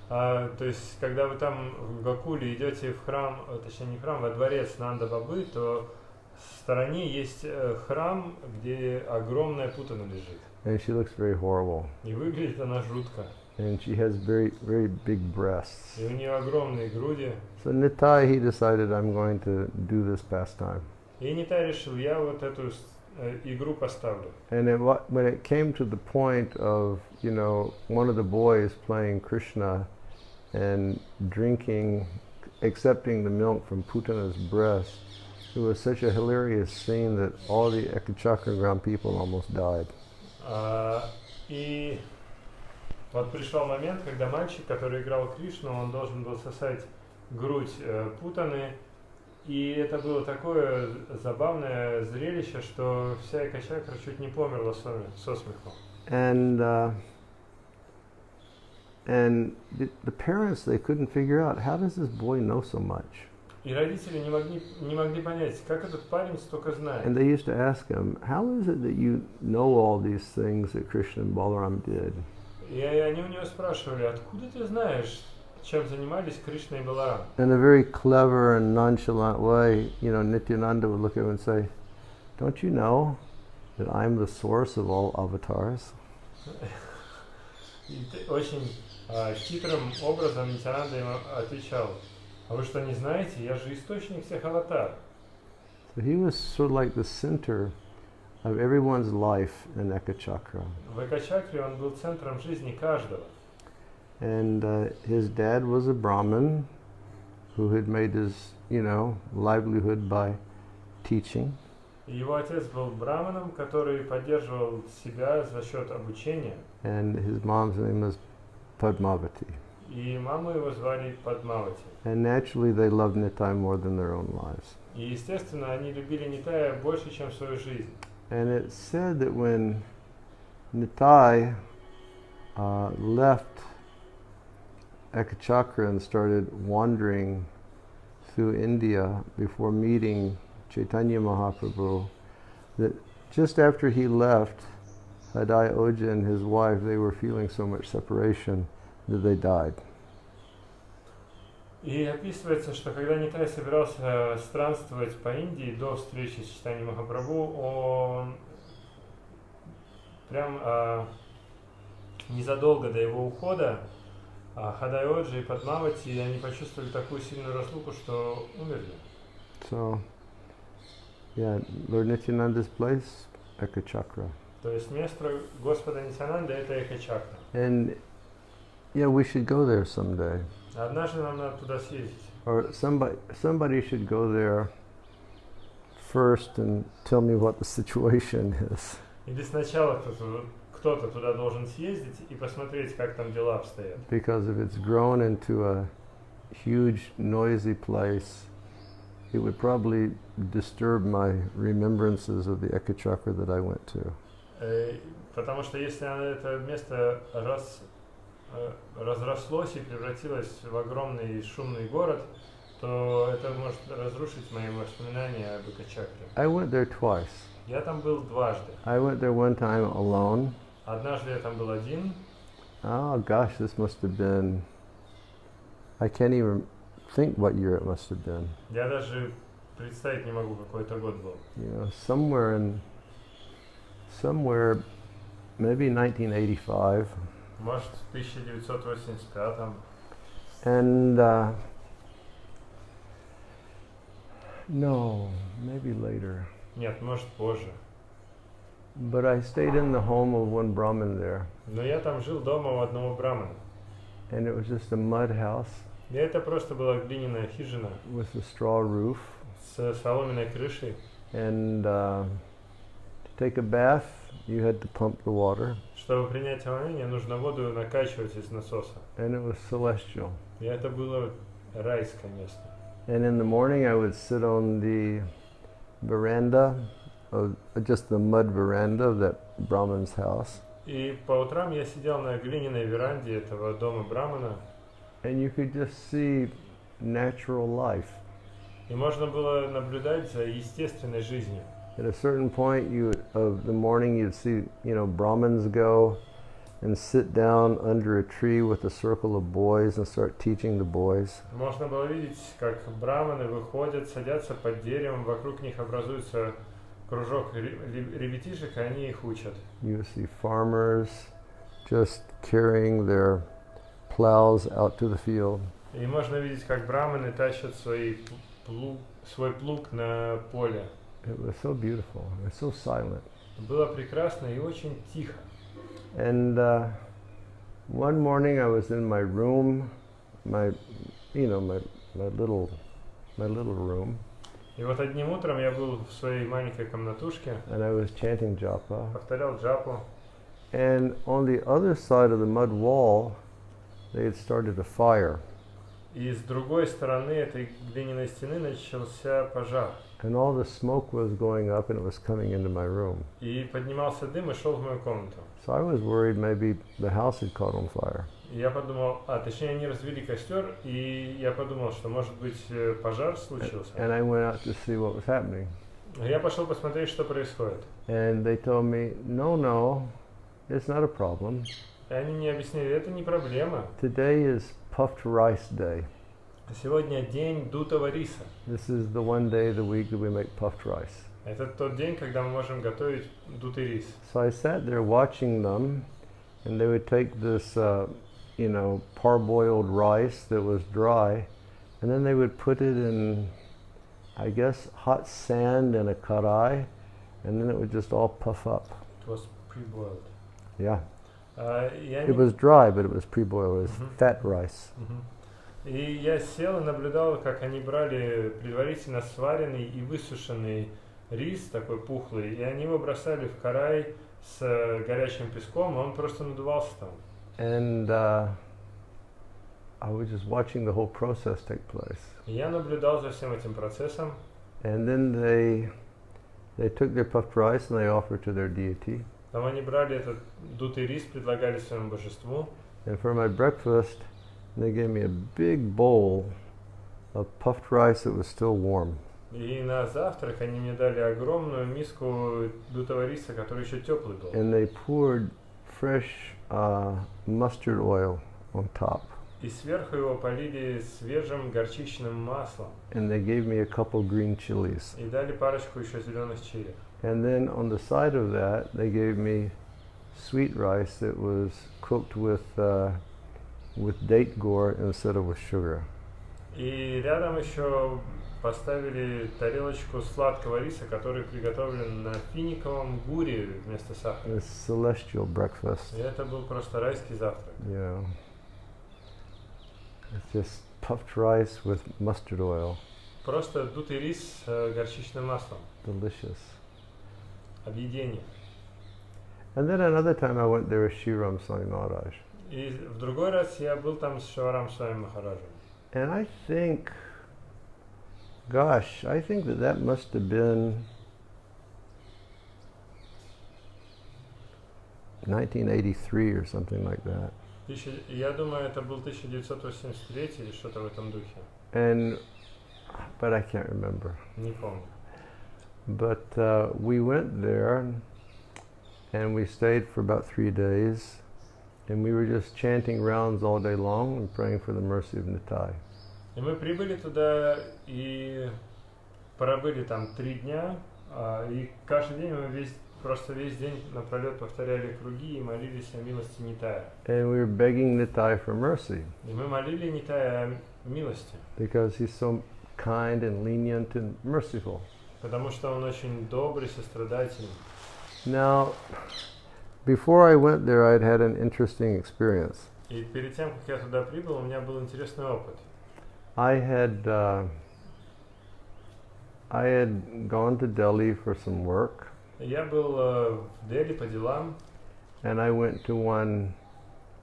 То есть, когда вы там в Гокуле идете в храм, точнее не храм, во дворец Нанда Бабы, то в стороне есть храм, где огромная путана лежит. And she looks very horrible. И выглядит она жутко. And she has very, very big breasts. И у нее огромные груди. So Nitai, he decided, I'm going to do this pastime. И Нитай решил, я вот эту игру поставлю. And when it came to the point of, you know, one of the boys playing Krishna and drinking, accepting the milk from Putana's breast, it was such a hilarious scene that all the Ekachakra people almost died. И вот пришел момент, когда мальчик, который играл Кришну, он должен был сосать грудь Путаны, и это было такое забавное зрелище, что вся Экачакра чуть не померла со смеху. And the parents, they couldn't figure out, how does this boy know so much? И родители не могли понять, как этот парень столько знает. And they used to ask him, how is it that you know all these things that Krishna and Balaram did? И они у него спрашивали, откуда ты знаешь, чем занимались Кришна и Баларам? In a very clever and nonchalant way, you know, Nityananda would look at him and say, don't you know that I'm the source of all avatars? И очень хитрым образом Нитянанда ему отвечал, а вы что, не знаете, я же источник всех аватар. So he was sort of like the center of everyone's life in Ekachakra. В Экачакре он был центром жизни каждого. And his dad was a Brahmin who had made his, you know, livelihood by teaching. Его отец был браманом, который поддерживал себя за счет обучения. And his mom's name was Padmavati. И маму его звали Падмавати. And naturally they loved Nitai more than their own lives. И естественно, они любили Нитая больше, чем свою жизнь. And it's said that when Nitai left Ekachakra and started wandering through India before meeting Chaitanya Mahaprabhu, that just after he left, Hadai Oja and his wife, they were feeling so much separation that they died. И описывается, что когда Нитай собирался странствовать по Индии до встречи с Чайтаньей Махапрабху, он прям незадолго до его ухода Хадай Оджи и Падмавати, они почувствовали такую сильную разлуку, что умерли. So, yeah, Lord Nityananda's place, Ekachakra. То есть место Господа Нитянанды — это Экачакра. And yeah, we should go there someday. Однажды нам надо туда съездить. Or somebody should go there first and tell me what the situation is. Или сначала кто-то туда должен съездить и посмотреть, как там дела обстоят. Because if it's grown into a huge, noisy place, it would probably disturb my remembrances of the Ekachakra that I went to. Потому что если это место разрослось и превратилось в огромный шумный город, то это может разрушить мои воспоминания об Экачакре. I went there twice. Я там был дважды. I went there one time alone. Однажды я там был один. Oh gosh, this must have been, I can't even think what year it must have been. Я даже представить не могу, какой это год был. You know, somewhere, maybe 1985. Может, в 1985. And no, maybe later. Нет, может, позже. But I stayed in the home of one Brahmin there. Но я там жил дома у одного брамана. And it was just a mud house. И это просто была глиняная хижина. With a straw roof. С соломенной крышей. And to take a bath, you had to pump the water. Чтобы принять омовение, нужно воду накачивать из насоса. And it was celestial. И это было райское место. And in the morning I would sit on the veranda, just the mud veranda of that Brahman's house. И по утрам я сидел на глиняной веранде этого дома Брамана. And you could just see natural life. И можно было наблюдать за естественной жизнью. At a certain point of the morning, you'd see, Brahmins go and sit down under a tree with a circle of boys and start teaching the boys. Можно было видеть, как браманы выходят, садятся под деревом, вокруг них образуется кружок ребятишек, и они их учат. You see farmers just carrying their plows out to the field. И можно видеть, как браманы тащат свой плуг на поле. It was so beautiful. It was so silent. Было прекрасно и очень тихо. And one morning I was in my room, my little room. И вот одним утром я был в своей маленькой комнатушке. And I was chanting japa. Повторял джапу. And on the other side of the mud wall, they had started a fire. И с другой стороны этой глиняной стены начался пожар. And all the smoke was going up and it was coming into my room. И поднимался дым и шел в мою комнату. So I was worried maybe the house had caught on fire. И я подумал, точнее они развели костер, и я подумал, что может быть пожар случился. And I went out to see what was happening. Я пошел посмотреть, что происходит. And they told me, no, it's not a problem. И они мне объяснили, это не проблема. Today is puffed rice day. Сегодня день дутого риса. This is the one day of the week that we make puffed rice. Это тот день, когда мы можем готовить дутый рис. So I sat there watching them, and they would take this, parboiled rice that was dry, and then they would put it in, I guess, hot sand in a karai, and then it would just all puff up. It was pre-boiled. Yeah. It was dry, but it was pre-boiled. It was fat rice. И я сел и наблюдал, как они брали предварительно сваренный и высушенный рис, такой пухлый, и они его бросали в карай с горячим песком, и он просто надувался там. And I was just watching the whole process take place. И я наблюдал за всем этим процессом. And then they took their puffed rice and they offered to their deity. Там они брали этот дутый рис, предлагали своему божеству. And for my breakfast, they gave me a big bowl of puffed rice that was still warm. И на завтрак они мне дали огромную миску дутого риса, который еще теплый был. And they poured fresh mustard oil on top. И сверху его полили свежим горчичным маслом. And they gave me a couple green chilies. И дали парочку еще зеленых чили. And then on the side of that, they gave me sweet rice that was cooked with date gore instead of with sugar. И рядом еще поставили тарелочку сладкого риса, который приготовлен на финиковом гуре вместо сахара. A celestial breakfast. И это был просто райский завтрак. Yeah. It's just puffed rice with mustard oil. Просто дутый рис с горчичным маслом. Delicious. Объедение. And then another time I went there with Shriram Swami Maharaj. И в другой раз я был там с Шиварам Свами Махараджем. And I think that must have been 1983 or something like that. Я думаю, это был 1983 или что-то в этом духе. But I can't remember. Не помню. But we went there and we stayed for about 3 days. And we were just chanting rounds all day long and praying for the mercy of Nitai. И мы прибыли туда и пробыли там 3 дня, и каждый день мы весь день напролет повторяли круги и молились о милости Нитая. And we were begging Nitai for mercy. И мы молили Нитая о милости. Because he's so kind and lenient and merciful. Потому что он очень добрый, сострадательный. Now, before I went there, I'd had an interesting experience. И перед тем, как я туда прибыл, у меня был интересный опыт. I had gone to Delhi for some work. Я был в Дели по делам. And I went to one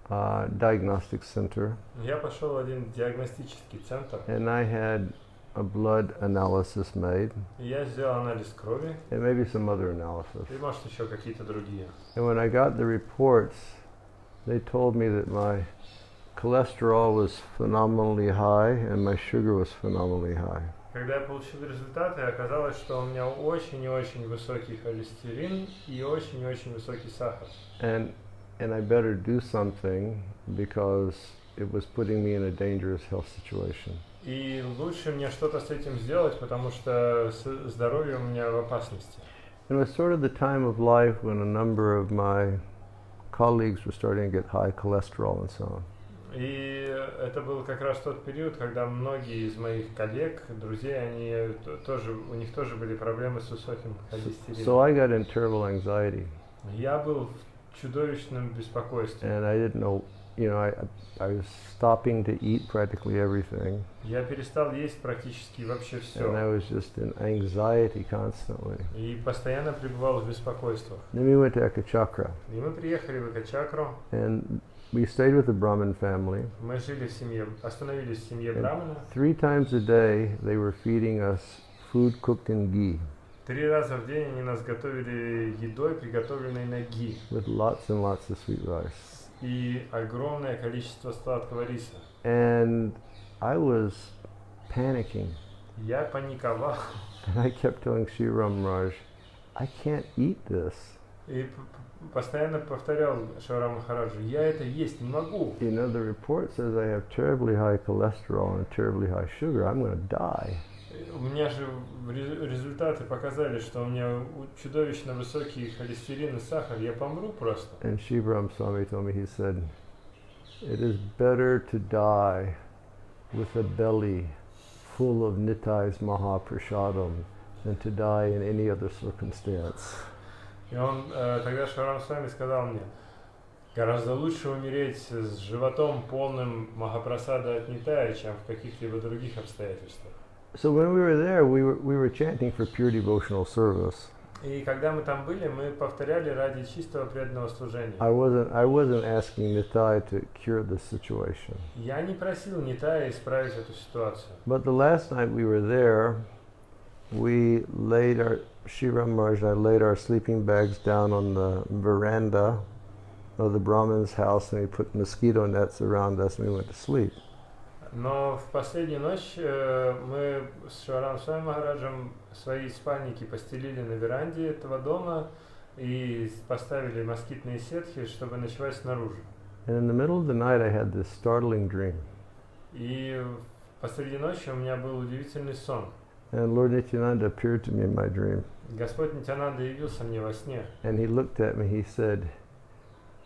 diagnostic center. Я пошел в один диагностический центр. And I had a blood analysis made. И я сделал анализ крови. And maybe some other analysis. И может еще какие-то другие. And when I got the reports, they told me that my cholesterol was phenomenally high and my sugar was phenomenally high. Когда я получил результаты, оказалось, что у меня очень и очень высокий холестерин и очень и очень высокий сахар. And I better do something because it was putting me in a dangerous health situation. И лучше мне что-то с этим сделать, потому что здоровье у меня в опасности. It was sort of the time of life when a number of my colleagues were starting to get high cholesterol and so on. И это был как раз тот период, когда многие из моих коллег, друзей, они тоже, у них тоже были проблемы с высоким холестерином. So I got in terrible anxiety. Я был в чудовищном беспокойстве. And I didn't know, you know, I was stopping to eat practically everything. Я перестал есть практически вообще все. And I was just in anxiety constantly. И постоянно пребывал в беспокойствах. Then we went to Ekachakra. И мы приехали в Экачакру. And we stayed with the Brahmin family. Мы жили в семье, остановились в семье Брамана. 3 times a day they were feeding us food cooked in ghee. 3 раза в день они нас готовили едой, приготовленной на ги. With lots and lots of sweet rice. И огромное количество сладкого риса. And I was panicking. Я паниковал. And I kept telling Sri Maharaj, I can't eat this. И постоянно повторял Шивара Махараджу, я это есть не могу. You know, the report says I have terribly high cholesterol and terribly high sugar. I'm going to die. У меня же результаты показали, что у меня чудовищно высокий холестерин и сахар, я помру просто. And Srila Swami told me, he said, it is better to die with a belly full of Nitai's Mahaprasadam than to die in any other circumstance. И он тогда Шивара Свами сказал мне, гораздо лучше умереть с животом полным Махапрасада от Нитая, чем в каких-либо других обстоятельствах. So when we were there, we were chanting for pure devotional service. И когда мы там были, мы повторяли ради чистого преданного служения. I wasn't asking Nitai to cure the situation. Я не просил Нитая исправить эту ситуацию. But the last night we were there, we laid our Sri Maharaj and I laid our sleeping bags down on the veranda of the Brahmin's house, and we put mosquito nets around us, and we went to sleep. Но в последнюю ночь мы с Шиварам Свами Махараджем свои спальники постелили на веранде этого дома и поставили москитные сетки, чтобы ночевать снаружи. And in the middle of the night I had this startling dream. И посреди ночи у меня был удивительный сон. And Lord Nityananda appeared to me in my dream. Господь Нитянанда явился мне во сне. And he looked at me, he said,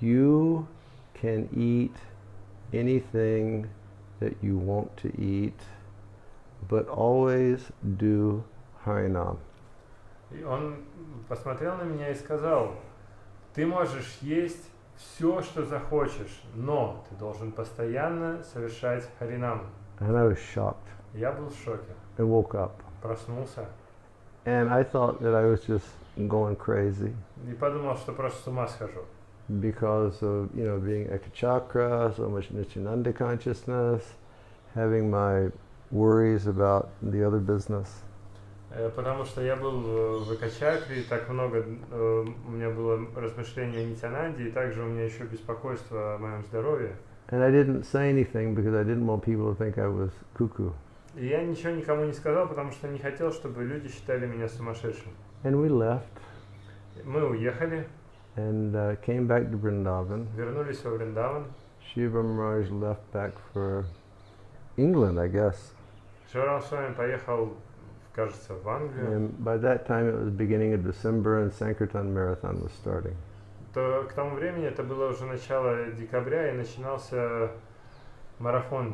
you can eat anything that you want to eat, but always do Harinam. И он посмотрел на меня и сказал, ты можешь есть все, что захочешь, но ты должен постоянно совершать Харинам. And I was shocked. Я был в шоке. I woke up. Проснулся. And I thought that I was just going crazy. И подумал, что просто с ума схожу. Because of, you know, being Ekachakra, so much Nityananda consciousness, having my worries about the other business. Потому что я был в Экачакре, так много у меня было размышлений о Нитянанде, и также у меня еще беспокойство о моем здоровье. And I didn't say anything because I didn't want people to think I was cuckoo. И я ничего никому не сказал, потому что не хотел, чтобы люди считали меня сумасшедшим. And we left. Мы уехали. And came back to Vrindavan. Вернулись во Вриндаван. Shiva Maharaj left back for England, I guess. Шиварам Свами поехал, кажется, в Англию. And by that time it was beginning of December and Sankirtan Marathon was starting. То к тому времени это было уже начало декабря и начинался марафон.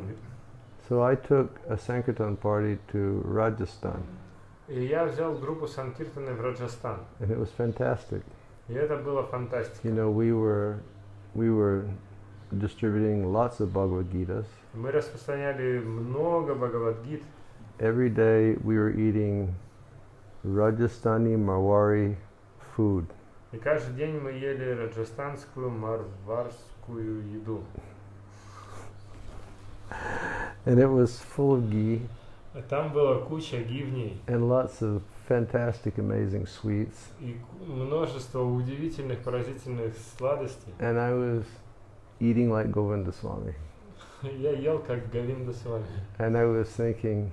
So I took a Sankirtan party to Rajasthan. И я взял группу санкиртаны в Раджастан. And it was fantastic. И это было фантастика. You know, we were distributing lots of Bhagavad-gitas. Мы распространяли много Бхагавад-гит. Every day we were eating Rajasthani Marwari food. И каждый день мы ели раджастанскую марварскую еду. And it was full of ghee. Там была куча гивней. And lots of fantastic, amazing sweets. И множество удивительных, поразительных сладостей. And I was eating like Govinda Swami. Я ел как Говинда Swami. And I was thinking,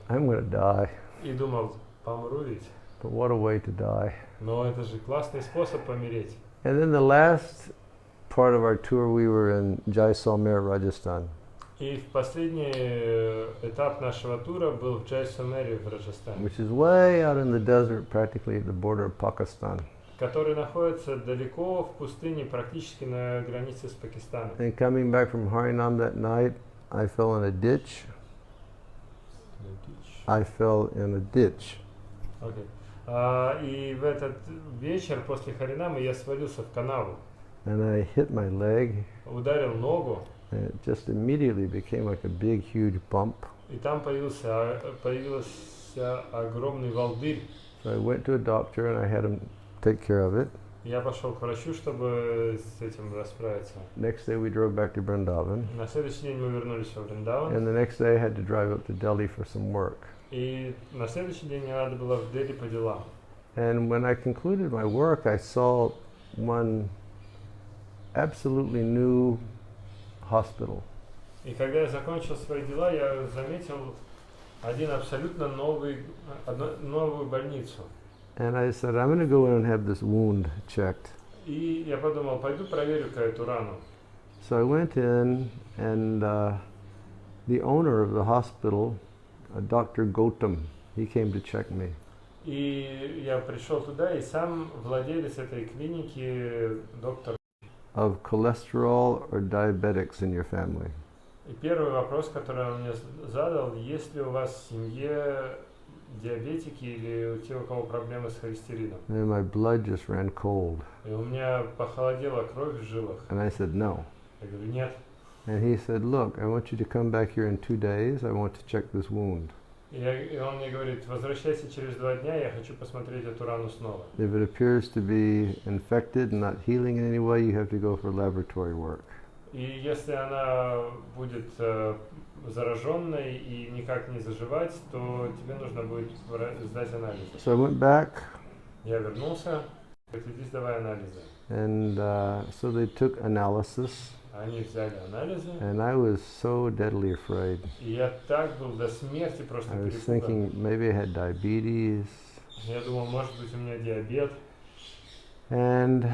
I'm going to die. И думал, помру ведь. But what a way to die. Но это же классный способ помереть. And then the last part of our tour, we were in Jaisalmer, Rajasthan. И в последний этап нашего тура был в Джайсалмере в Раджастане, Which is way out in the desert, practically at the border of Pakistan. который находится далеко в пустыне, практически на границе с Пакистаном. And coming back from Harinam that night, I fell in a ditch. I fell in a ditch. Okay. И в этот вечер после Харинамы я свалился в канаву, And I hit my leg, ударил ногу, and it just immediately became like a big, huge bump. и там появился огромный волдырь. So I went to a doctor and I had him take care of it. Я пошел к врачу, чтобы с этим расправиться. Next day we drove back to Vrindavan. На следующий день мы вернулись во Вриндаван. And the next day I had to drive up to Delhi for some work. И на следующий день мне надо было в Дели по делам. And when I concluded my work, I saw one absolutely new hospital. И когда я закончил свои дела, я заметил новую больницу. And I said, I'm going to go in and have this wound checked. И я подумал, пойду проверю-ка эту рану. So I went in, and the owner of the hospital, Dr. Gautam, he came to check me. И я пришел туда, и сам владелец этой клиники, доктор. Of cholesterol or diabetics in your family. И первый вопрос, который он мне задал, есть ли у вас в семье диабетики или те, у кого проблемы с холестерином? And my blood just ran cold. И у меня похолодела кровь в жилах. And I said, no. Я говорю, нет. And he said, look, I want you to come back here in 2 days. I want to check this wound. И он мне говорит, возвращайся через 2 дня, я хочу посмотреть эту рану снова. If it appears to be infected and not healing in any way, you have to go for laboratory work. И если она будет зараженной и никак не заживать, то тебе нужно будет сдать анализы. So I went back. Я вернулся, говорит, иди сдавай анализы. And so they took analysis. Они взяли анализы. And I was so deadly afraid. И я так был до смерти просто I was перепуган. thinking maybe I had diabetes. Я думал, может быть, у меня диабет. And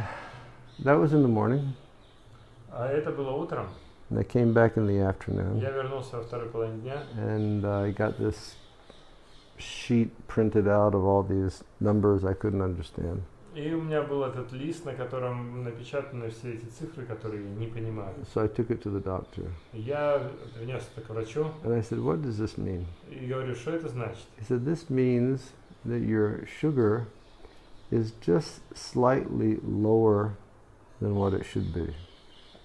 that was in the morning. А это было утром. And I came back in the afternoon. Я вернулся во второй половине дня. And I got this sheet printed out of all these numbers I couldn't understand. И у меня был этот лист, на котором напечатаны все эти цифры, которые я не понимаю. So I took it to the doctor. Я принес это к врачу. And I said, what does this mean? И говорю, что это значит? He said, this means that your sugar is just slightly lower than what it should be.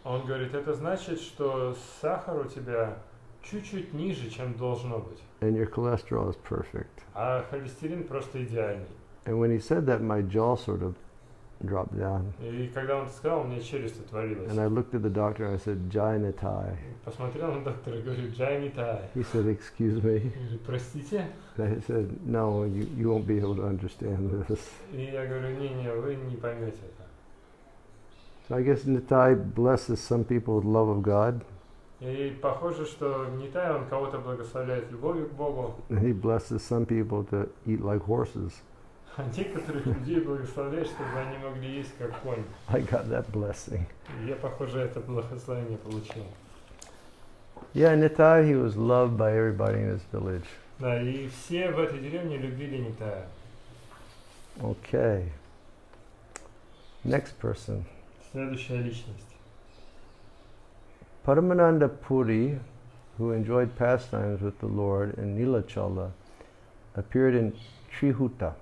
Он говорит, это значит, что сахар у тебя чуть-чуть ниже, чем должно быть. And your cholesterol is perfect. А холестерин просто идеальный. And when he said that, my jaw sort of dropped down. И когда он это сказал, у меня челюсть отвалилась. And I looked at the doctor and I said, Jai Nitai. Посмотрел на доктора и говорю, Джай Нитай. He said, excuse me. Я говорю, простите? And I said, no, you won't be able to understand this. И я говорю, не, вы не поймете это. So I guess Nitai blesses some people with love of God. И похоже, что Нитай, он кого-то благословляет любовью к Богу. And he blesses some people to eat like horses. А некоторых людей благословляет, чтобы они могли есть как конь. I got that blessing. И я, похоже, это благословение получил. Yeah, Nitai, he was loved by everybody in his village. Да, и все в этой деревне любили Нитая. Okay. Next person. Следующая личность. Paramananda Puri, who enjoyed pastimes with the Lord in Nilachala, appeared in Trihuta.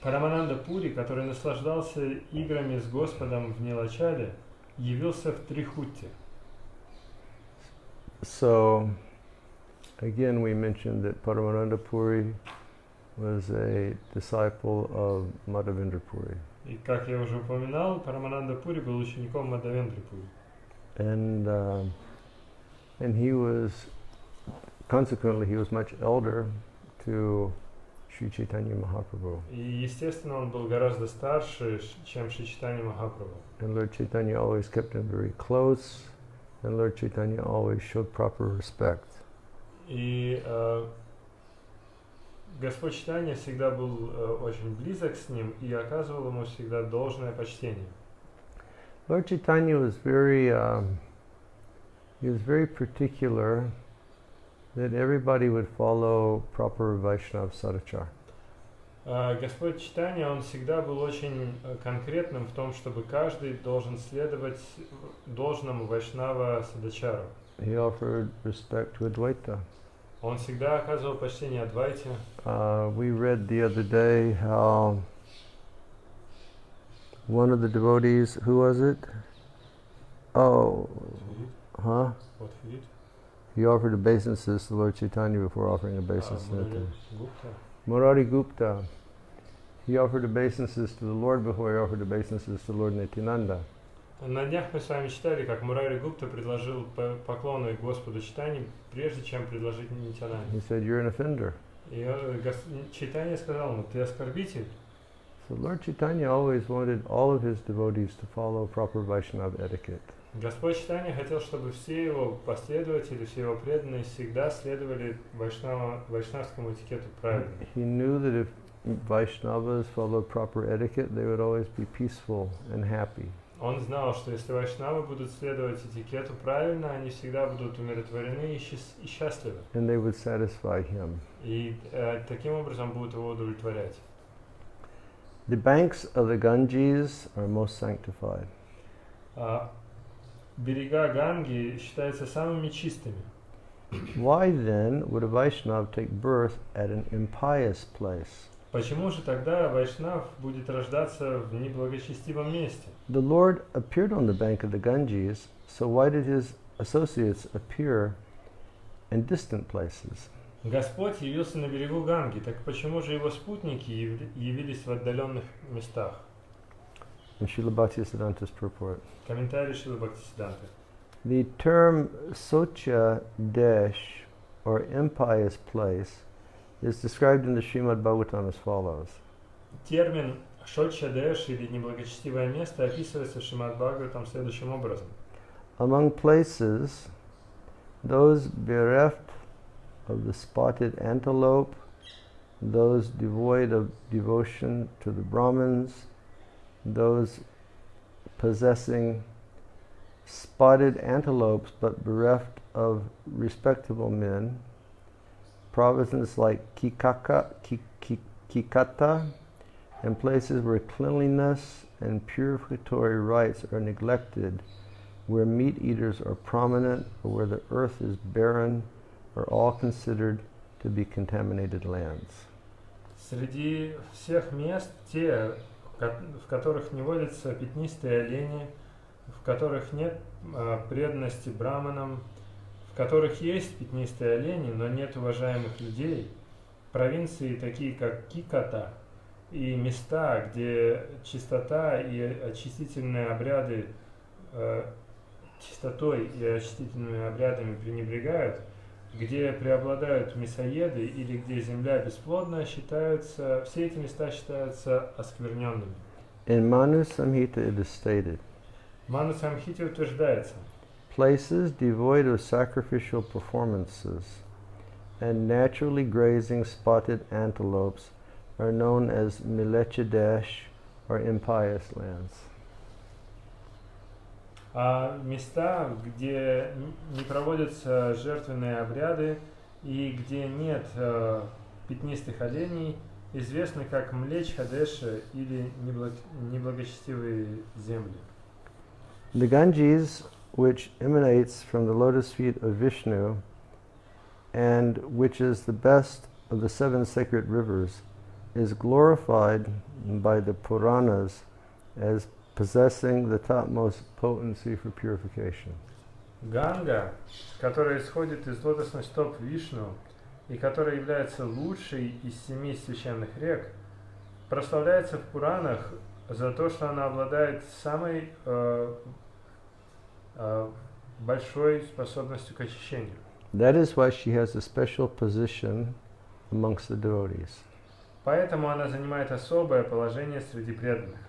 Парамананда Пури, который наслаждался играми с Господом в Нилачале, явился в Трихутте. So, again, we mentioned that Paramananda Puri was a disciple of Madhavendra Puri. И, как я уже упоминал, Парамананда Пури был учеником Мадхавендры Пури. And he was, consequently, he was much elder to Sri Chaitanya Mahaprabhu. И, естественно, он был гораздо старше, чем Шри Чайтанья Махапрабху. And Lord Chaitanya always kept him very close and Lord Chaitanya always showed proper respect. И Господь Чайтанья всегда был очень близок с ним и оказывал ему всегда должное почтение. Lord Chaitanya was very particular that everybody would follow proper Vaishnava sadachar. Господь Чайтанья, он всегда был очень конкретным в том, чтобы каждый должен следовать должному Вайшнава садачару. He offered respect to Advaita. Он всегда оказывал почтение Адвайте. We read the other day how one of the devotees, who was it? Oh, huh? What he did? He offered obeisances to Lord Chaitanya before offering obeisances to him. Gupta. Murari Gupta. He offered obeisances to the Lord before he offered obeisances to Lord Nityananda. На днях мы с вами читали, как Мурари Гупта предложил поклоны Господу Чайтанье, прежде чем предложить Нитянанде. He said, "You're an offender." И Чайтанья сказал ему: ты оскорбитель. So Lord Chaitanya always wanted all of his devotees to follow proper Vaishnava etiquette. Господь Чайтанья хотел, чтобы все его последователи, все его преданные всегда следовали вайшнавскому этикету правильно. He knew that if Vaishnavas followed proper etiquette, they would always be peaceful and happy. Он знал, что если вайшнавы будут следовать этикету правильно, они всегда будут умиротворены и счастливы. And they would satisfy him. И таким образом будут его удовлетворять. The banks of the Ganges are most sanctified. Берега Ганги считаются самыми чистыми. Why then would a Vaishnava take birth at an impious place? Почему же тогда Вайшнав будет рождаться в неблагочестивом месте? The Lord appeared on the bank of the Ganges, so why did his associates appear in distant places? Господь явился на берегу Ганги, так почему же его спутники явились в отдаленных местах? In Srila Bhaktisiddhanta's purport. Комментарий Шрилы Бхактисиддханты. The term Socha Desh, or impious place, is described in the Srimad Bhagavatam as follows. Термин Шоча-деш или неблагочестивое место описывается в Шримад Бхагаватам следующим образом. Among places, those bereft of the spotted antelope, those devoid of devotion to the Brahmins, those possessing spotted antelopes but bereft of respectable men, provinces like Kikata, and places where cleanliness and purificatory rites are neglected, where meat eaters are prominent, or where the earth is barren, are all considered to be contaminated lands. Среди всех мест те, в которых не водятся пятнистые олени, в которых нет преданности браманам, в которых есть пятнистые олени, но нет уважаемых людей, провинции такие как Киката и места, где чистота и очистительные обряды чистотой и очистительными обрядами пренебрегают, где преобладают мясоеды или где земля бесплодна, считаются, все эти места считаются оскверненными. In Manu Samhita it is stated, В Ману Самхите утверждается, places devoid of sacrificial performances and naturally grazing spotted antelopes are known as Milechadesh, or impious lands. А места, где не проводятся жертвенные обряды и где нет пятнистых оленей, известны как Млеч-Хадеши или неблагочестивые земли. The Ganges, which emanates from the lotus feet of Vishnu and which is the best of the 7 sacred rivers, is glorified by the Puranas as possessing the topmost potency for purification. Ганга, которая исходит из лотосных стоп Вишну и которая является лучшей из 7 священных рек, прославляется в Пуранах за то, что она обладает самой большой способностью к очищению. That is why she has a special position amongst the devotees. Поэтому она занимает особое положение среди преданных.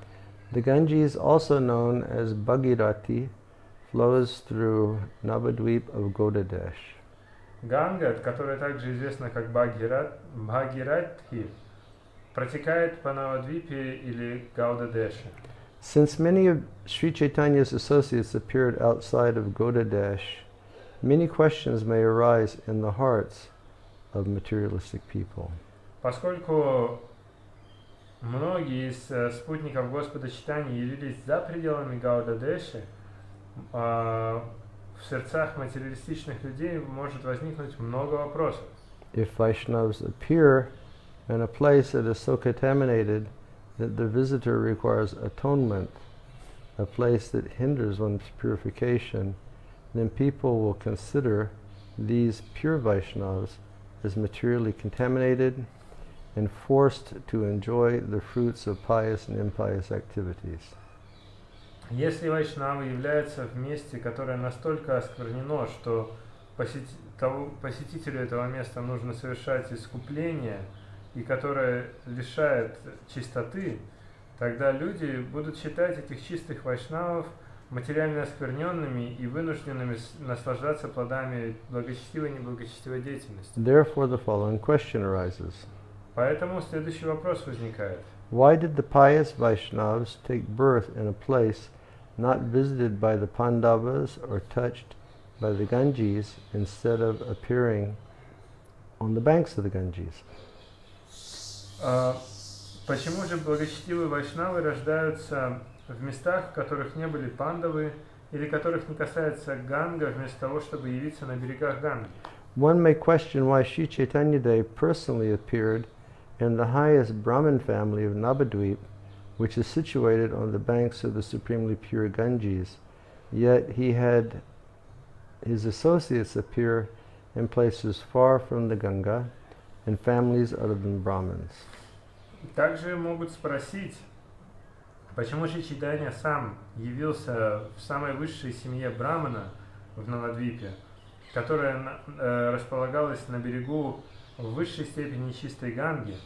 The Ganges, also known as Bhagirati, flows through Navadvip of Godadesh. Ганга, которая также известна как Бхагиратхи, протекает по Навадвипе или Гаудадеше. Since many of Sri Chaitanya's associates appeared outside of Godadesh, many questions may arise in the hearts of materialistic people. Поскольку многие из спутников Господа Чайтаньи явились за пределами Гаудадеши, в сердцах материалистичных людей может возникнуть много вопросов. If Vaishnavas appear in a place that is so contaminated that the visitor requires atonement, a place that hinders one's purification, then people will consider these pure Vaishnavas as materially contaminated and forced to enjoy the fruits of pious and impious activities. Если вайшнавы являются в месте, которое настолько осквернено, что посетителю этого места нужно совершать искупление, и которое лишает чистоты, тогда люди будут считать этих чистых вайшнавов материально оскверненными и вынужденными наслаждаться плодами благочестивой и неблагочестивой деятельности. Therefore the following question arises. Поэтому следующий вопрос возникает. Why did the pious Vaishnavas take birth in a place not visited by the Pandavas or touched by the Ganges instead of appearing on the banks of the Ganges? Почему же благочестивые вайшнавы рождаются в местах, в которых не были пандавы, или которых не касается Ганга, вместо того, чтобы явиться на берегах Ганги? One may question why Sri Chaitanya Dev personally appeared in the highest Brahmin family of Navadvip, which is situated on the banks of the supremely pure Ganges, yet he had his associates appear in places far from the Ganga and families other than Brahmins. Также могут спросить, почему Шри Чайтанья сам явился в самой высшей семье Брамана в Навадвипе, которая располагалась на берегу в высшей степени чистой Ганги.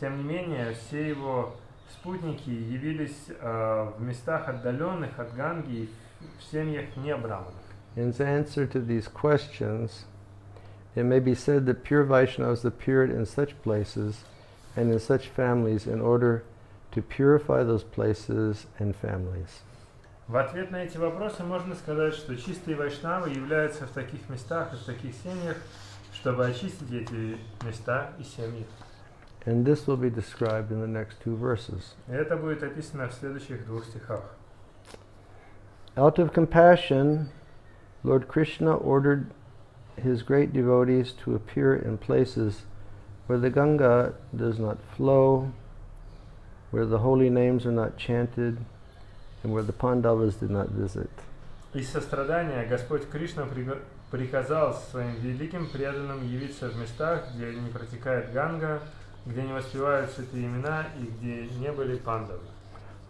Тем не менее, все его спутники явились в местах отдаленных от Ганги в семьях не Браманов. In answer to these questions, it may be said that pure Vaishnavas appeared in such places and in such families in order to purify those places and families. В ответ на эти вопросы можно сказать, что чистые вайшнавы являются в таких местах и в таких семьях, чтобы очистить эти места и семьи. And this will be described in the next two verses. И это будет описано в следующих двух стихах. Out of compassion, Lord Krishna ordered his great devotees to appear in places where the Ganga does not flow, where the holy names are not chanted, and where the Pandavas did not visit. Из сострадания Господь Кришна приказал своим великим преданным явиться в местах, где не протекает Ганга, где не воспевают святые имена и где не были пандавы.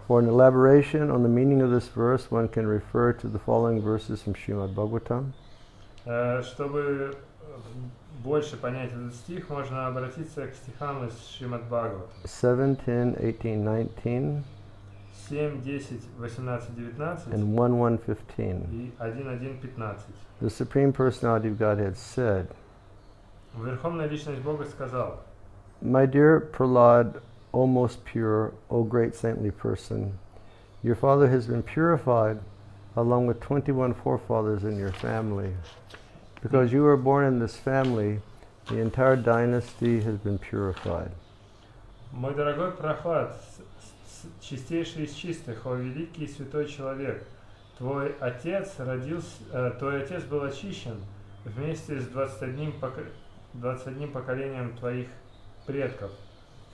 For an elaboration on the meaning of this verse, one can refer to the following verses from Srimad Bhagavatam. Чтобы больше понять этот стих, можно обратиться к стихам из Шримад Бхагавата. 7, 10, 18, 19. 7, 10, 18, 19 and 1, 1, 15. И 1, 1, 15. The Supreme Personality of Godhead said, Верховная Личность Бога сказал, My dear Prahlad, O most pure, O great saintly person, your father has been purified along with 21 forefathers in your family. Because you were born in this family, the entire dynasty has been purified. Мой дорогой Прохлад, чистейший из чистых, о великий святой человек, твой отец был очищен вместе с 21 поколением твоих предков.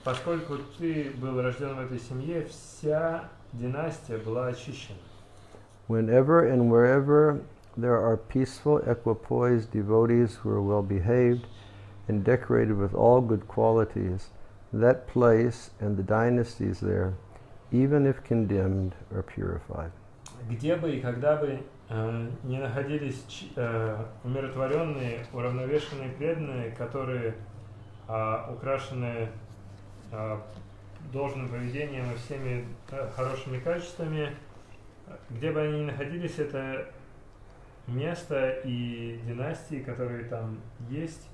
Поскольку ты был рожден в этой семье, вся династия была очищена. Whenever and wherever there are peaceful, equipoised devotees who are well behaved and decorated with all good qualities, that place and the dynasties there, even if condemned, are purified. Где бы и когда бы не находились умиротворенные, уравновешенные преданные, которые украшены должным поведением и всеми хорошими качествами, где бы они ни находились, место и династии, которые там есть,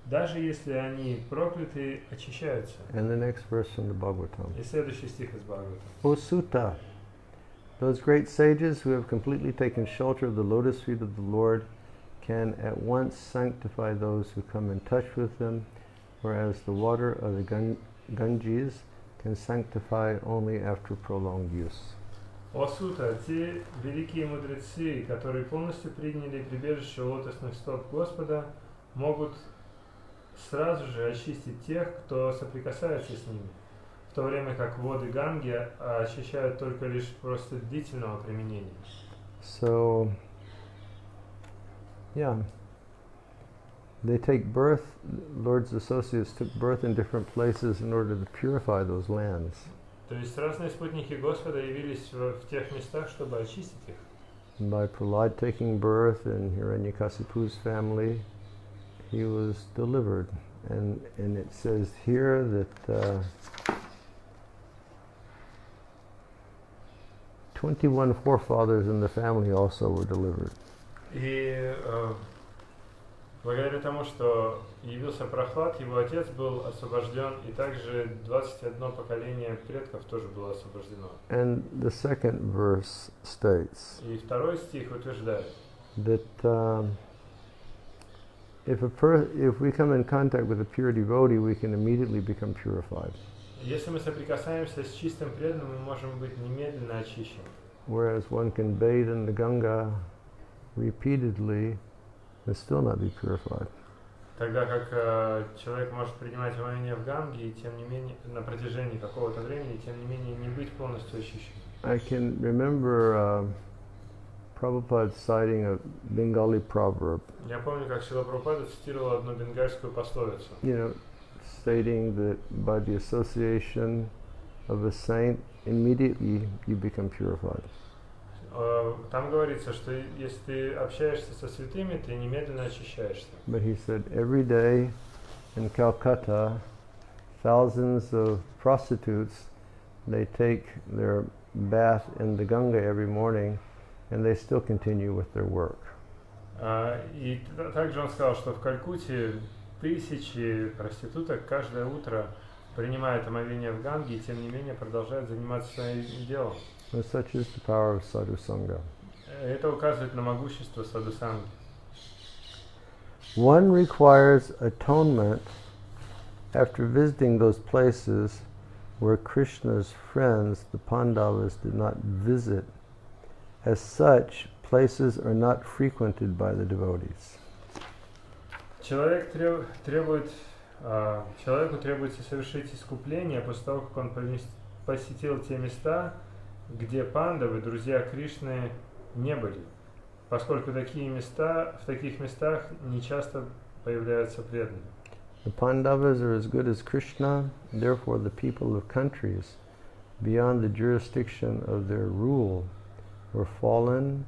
даже если они прокляты, очищаются. And the next verse from the Bhagavatam. И следующий стих из Бхагавата. O Sutta, those great sages who have completely taken shelter of the lotus feet of the Lord can at once sanctify those who come in touch with them, whereas the water of the Ganges can sanctify only after prolonged use. О Сута, те великие мудрецы, которые полностью приняли прибежище лотосных стоп Господа, могут сразу же очистить тех, кто соприкасается с ними, в то время как воды Ганги очищают только лишь просто длительного применения. So, yeah, they take birth, Lord's associates took birth in different places in order to purify those lands. То есть разные спутники Господа явились в тех местах, чтобы очистить их. And by Prahlad taking birth in Hiranyakasipu's family, he was delivered. And it says here that 21 forefathers in the family also were delivered. И благодаря тому, что явился Прохлад, его отец был освобожден, и также 21 поколение предков тоже было освобождено. And the second verse states И второй стих утверждает, that if we come in contact with a pure devotee, we can immediately become purified. если мы соприкасаемся с чистым преданным, мы можем быть немедленно очищены. Whereas one can bathe in the Ganga repeatedly and still not be purified. Тогда как человек может принимать омовение в Ганге, и тем не менее на протяжении какого-то времени, тем не менее не быть полностью очищенным. I can remember Prabhupada citing a Bengali proverb. Я помню, как Срила Прабхупада цитировал одну бенгальскую пословицу. You know, stating that by the association of a saint, immediately you become purified. Там говорится, что если ты общаешься со святыми, ты немедленно очищаешься. But he said every day in Calcutta, thousands of prostitutes, they take their bath in the Ganga every morning, and they still continue with their work. И также он сказал, что в Калькутте тысячи проституток каждое утро принимают омовение в Ганге и тем не менее продолжают заниматься своим делом. And such is the power of sadhu sangha. Это указывает на могущество садхусанги. One requires atonement after visiting those places where Krishna's friends, the Pandavas, did not visit. As such, places are not frequented by the devotees. Человеку требуется совершить искупление после того, как он посетил те места, где пандавы, друзья Кришны, не были, поскольку в таких местах не часто появляются преданные. The Pandavas are as good as Krishna, therefore the people of countries beyond the jurisdiction of their rule were fallen,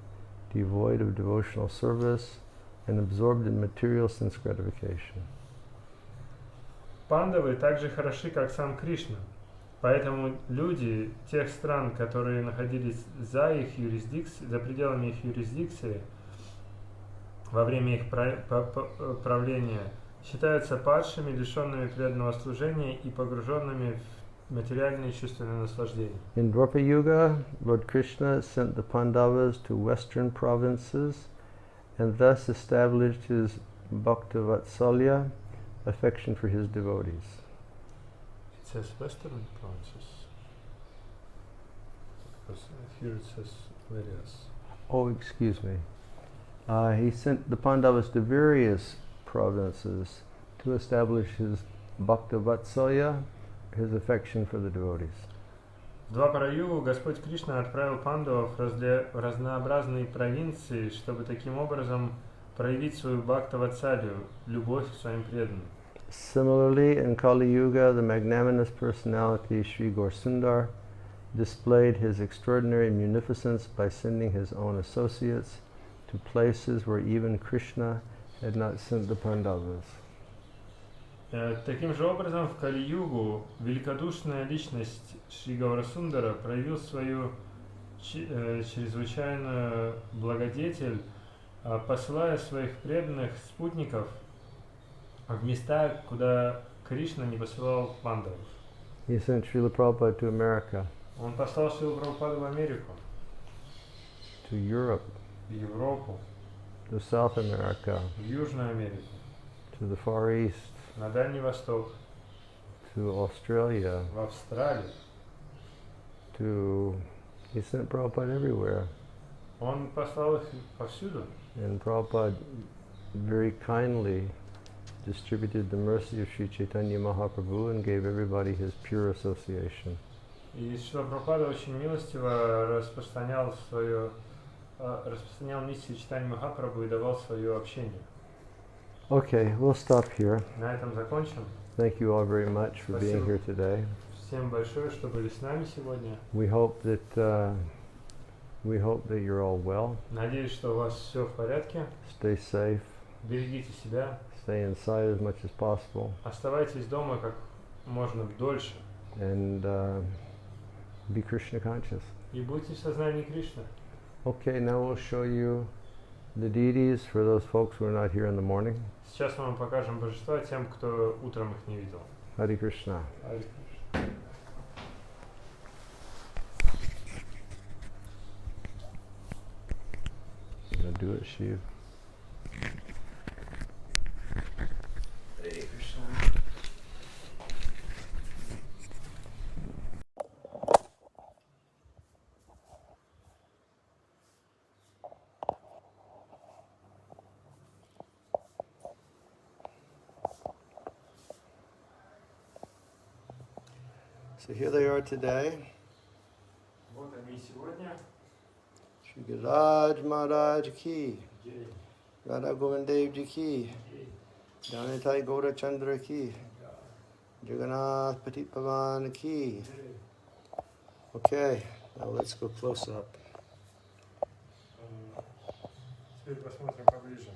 devoid of devotional service, and absorbed in material sense gratification. Пандавы так же хороши, как сам Кришна. Поэтому люди тех стран, которые находились за пределами их юрисдикции, во время их правления, считаются падшими, лишенными преданного служения и погруженными в материальные чувственные наслаждения. In Dwapara-yuga, Lord Krishna sent the Pandavas to western provinces and thus established his Bhakti-vatsalya, affection for his devotees. It says western provinces. Because here it says various. Oh, excuse me. He sent the Pandavas to various provinces to establish his Bhakti-vatsalya, his affection for the devotees. В Двапара-югу Господь Кришна отправил пандавов в разнообразные провинции, чтобы таким образом проявить свою бхакта-ватсалью, любовь к своим преданным. Similarly, in Kali Yuga, the magnanimous personality Sri Gaur-sundar displayed his extraordinary munificence by sending his own associates to places where even Krishna had not sent the Pandavas. Таким же образом, в Кали-югу великодушная личность Шри Гаурасундара проявил свою чрезвычайную благодетель посылая своих преданных спутников в места, куда Кришна не посылал пандавов. He sent Srila Prabhupada to America, Он послал Шрилу Прабхупаду в Америку, to Europe, в Европу, to South America, в Южную Америку, to the Far East, на Дальний Восток, to Australia, в Австралию. he sent Prabhupada everywhere. Он послал их повсюду. And Prabhupada very kindly distributed the mercy of Sri Chaitanya Mahaprabhu and gave everybody his pure association. И Шрила Прабхупада очень милостиво распространял миссию Чайтаньи Махапрабху и давал свое общение. Okay, we'll stop here. На этом закончим. Thank you all very much for being here today. Всем большое, что были с нами сегодня. We hope that you're all well. Надеюсь, что у вас все в порядке. Stay safe. Берегите себя. Stay inside as much as possible. Оставайтесь дома как можно дольше. And be Krishna conscious. И будьте в сознании Кришны. Okay, now we'll show you the deities for those folks who are not here in the morning. Сейчас мы вам покажем божества тем, кто утром их не видел. Hare Krishna. Hare Krishna. I'm gonna do it, Shiv. Hare Krishna. So here they are today. Вот они сегодня. Shri Giraj Maharaj ki, Radha Govindev ji ki, Janitai Gaura Chandra ki, Jagannath Patit Pavan ki. Okay, now let's go close up. Теперь посмотрим поближе.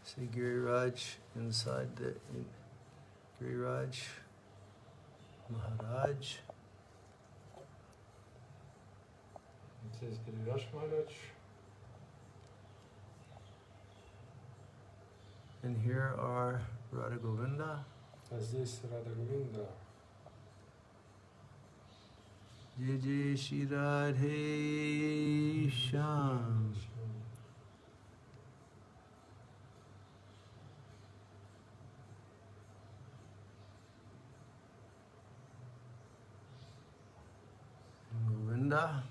See Giriraj inside the Giriraj Maharaj. Здесь Гирираш Махарадж. And here are Radha Govinda, А здесь Рада Говинда. Jai Jai Shri Radhe Shyam. Govinda,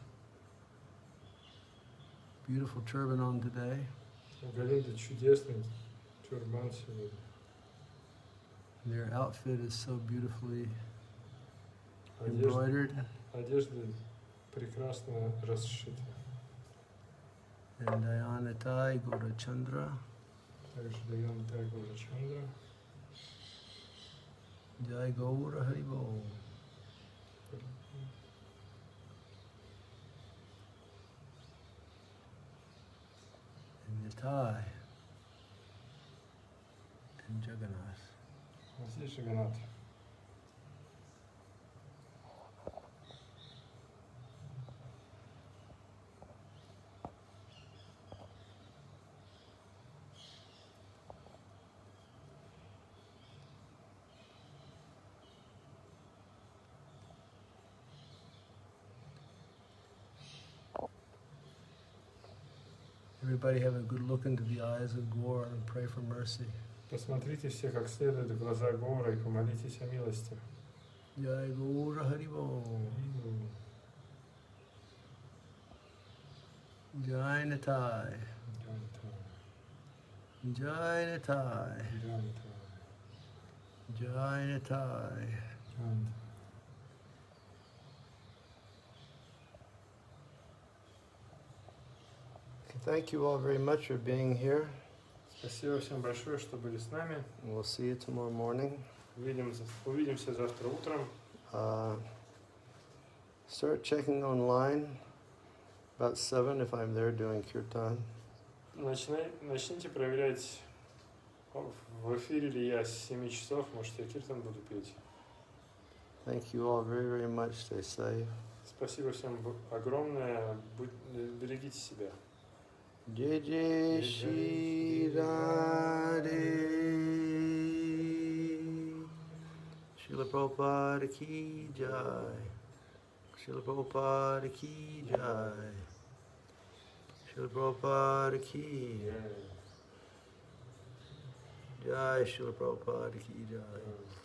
beautiful turban on today. У Говинды чудесный тюрбан сегодня. Their outfit is so beautifully embroidered. Одежда прекрасно расшита. And Dayanatai Gaurachandra, Также Divinity Gaura-Chandra. Jai Gaura Haribol. And Yatai and Jagannath. А здесь Джаганнат. Everybody have a good look into the eyes of Gaur and pray for mercy. Посмотрите все как следует в глаза Гора и помолитесь о милости. Jai Gaura Haribol. Jai Natai. Jai Natai. Jai Natai. Thank you all very much for being here. Спасибо всем большое, что были с нами. We'll see you tomorrow morning. Увидимся завтра утром. Start checking online about 7 if I'm there doing kirtan. Начните проверять, в эфире ли я с 7 часов, может я киртан буду петь. Thank you all very, very much. Stay safe. Спасибо всем огромное. Берегите себя. Jai Jai Shri Radhe. Srila Prabhupada ki jai. Srila Prabhupada ki jai. Srila Prabhupada ki jai. Srila Prabhupada ki jai.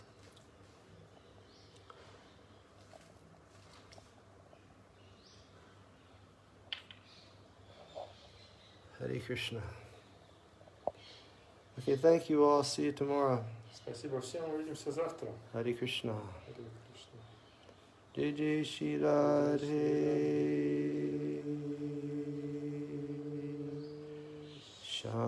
Hare Krishna. Okay, thank you all. See you tomorrow. Спасибо всем, увидимся завтра. Hare Krishna. Харе Кришна. Jai Jai Shri Radhe. Shanti.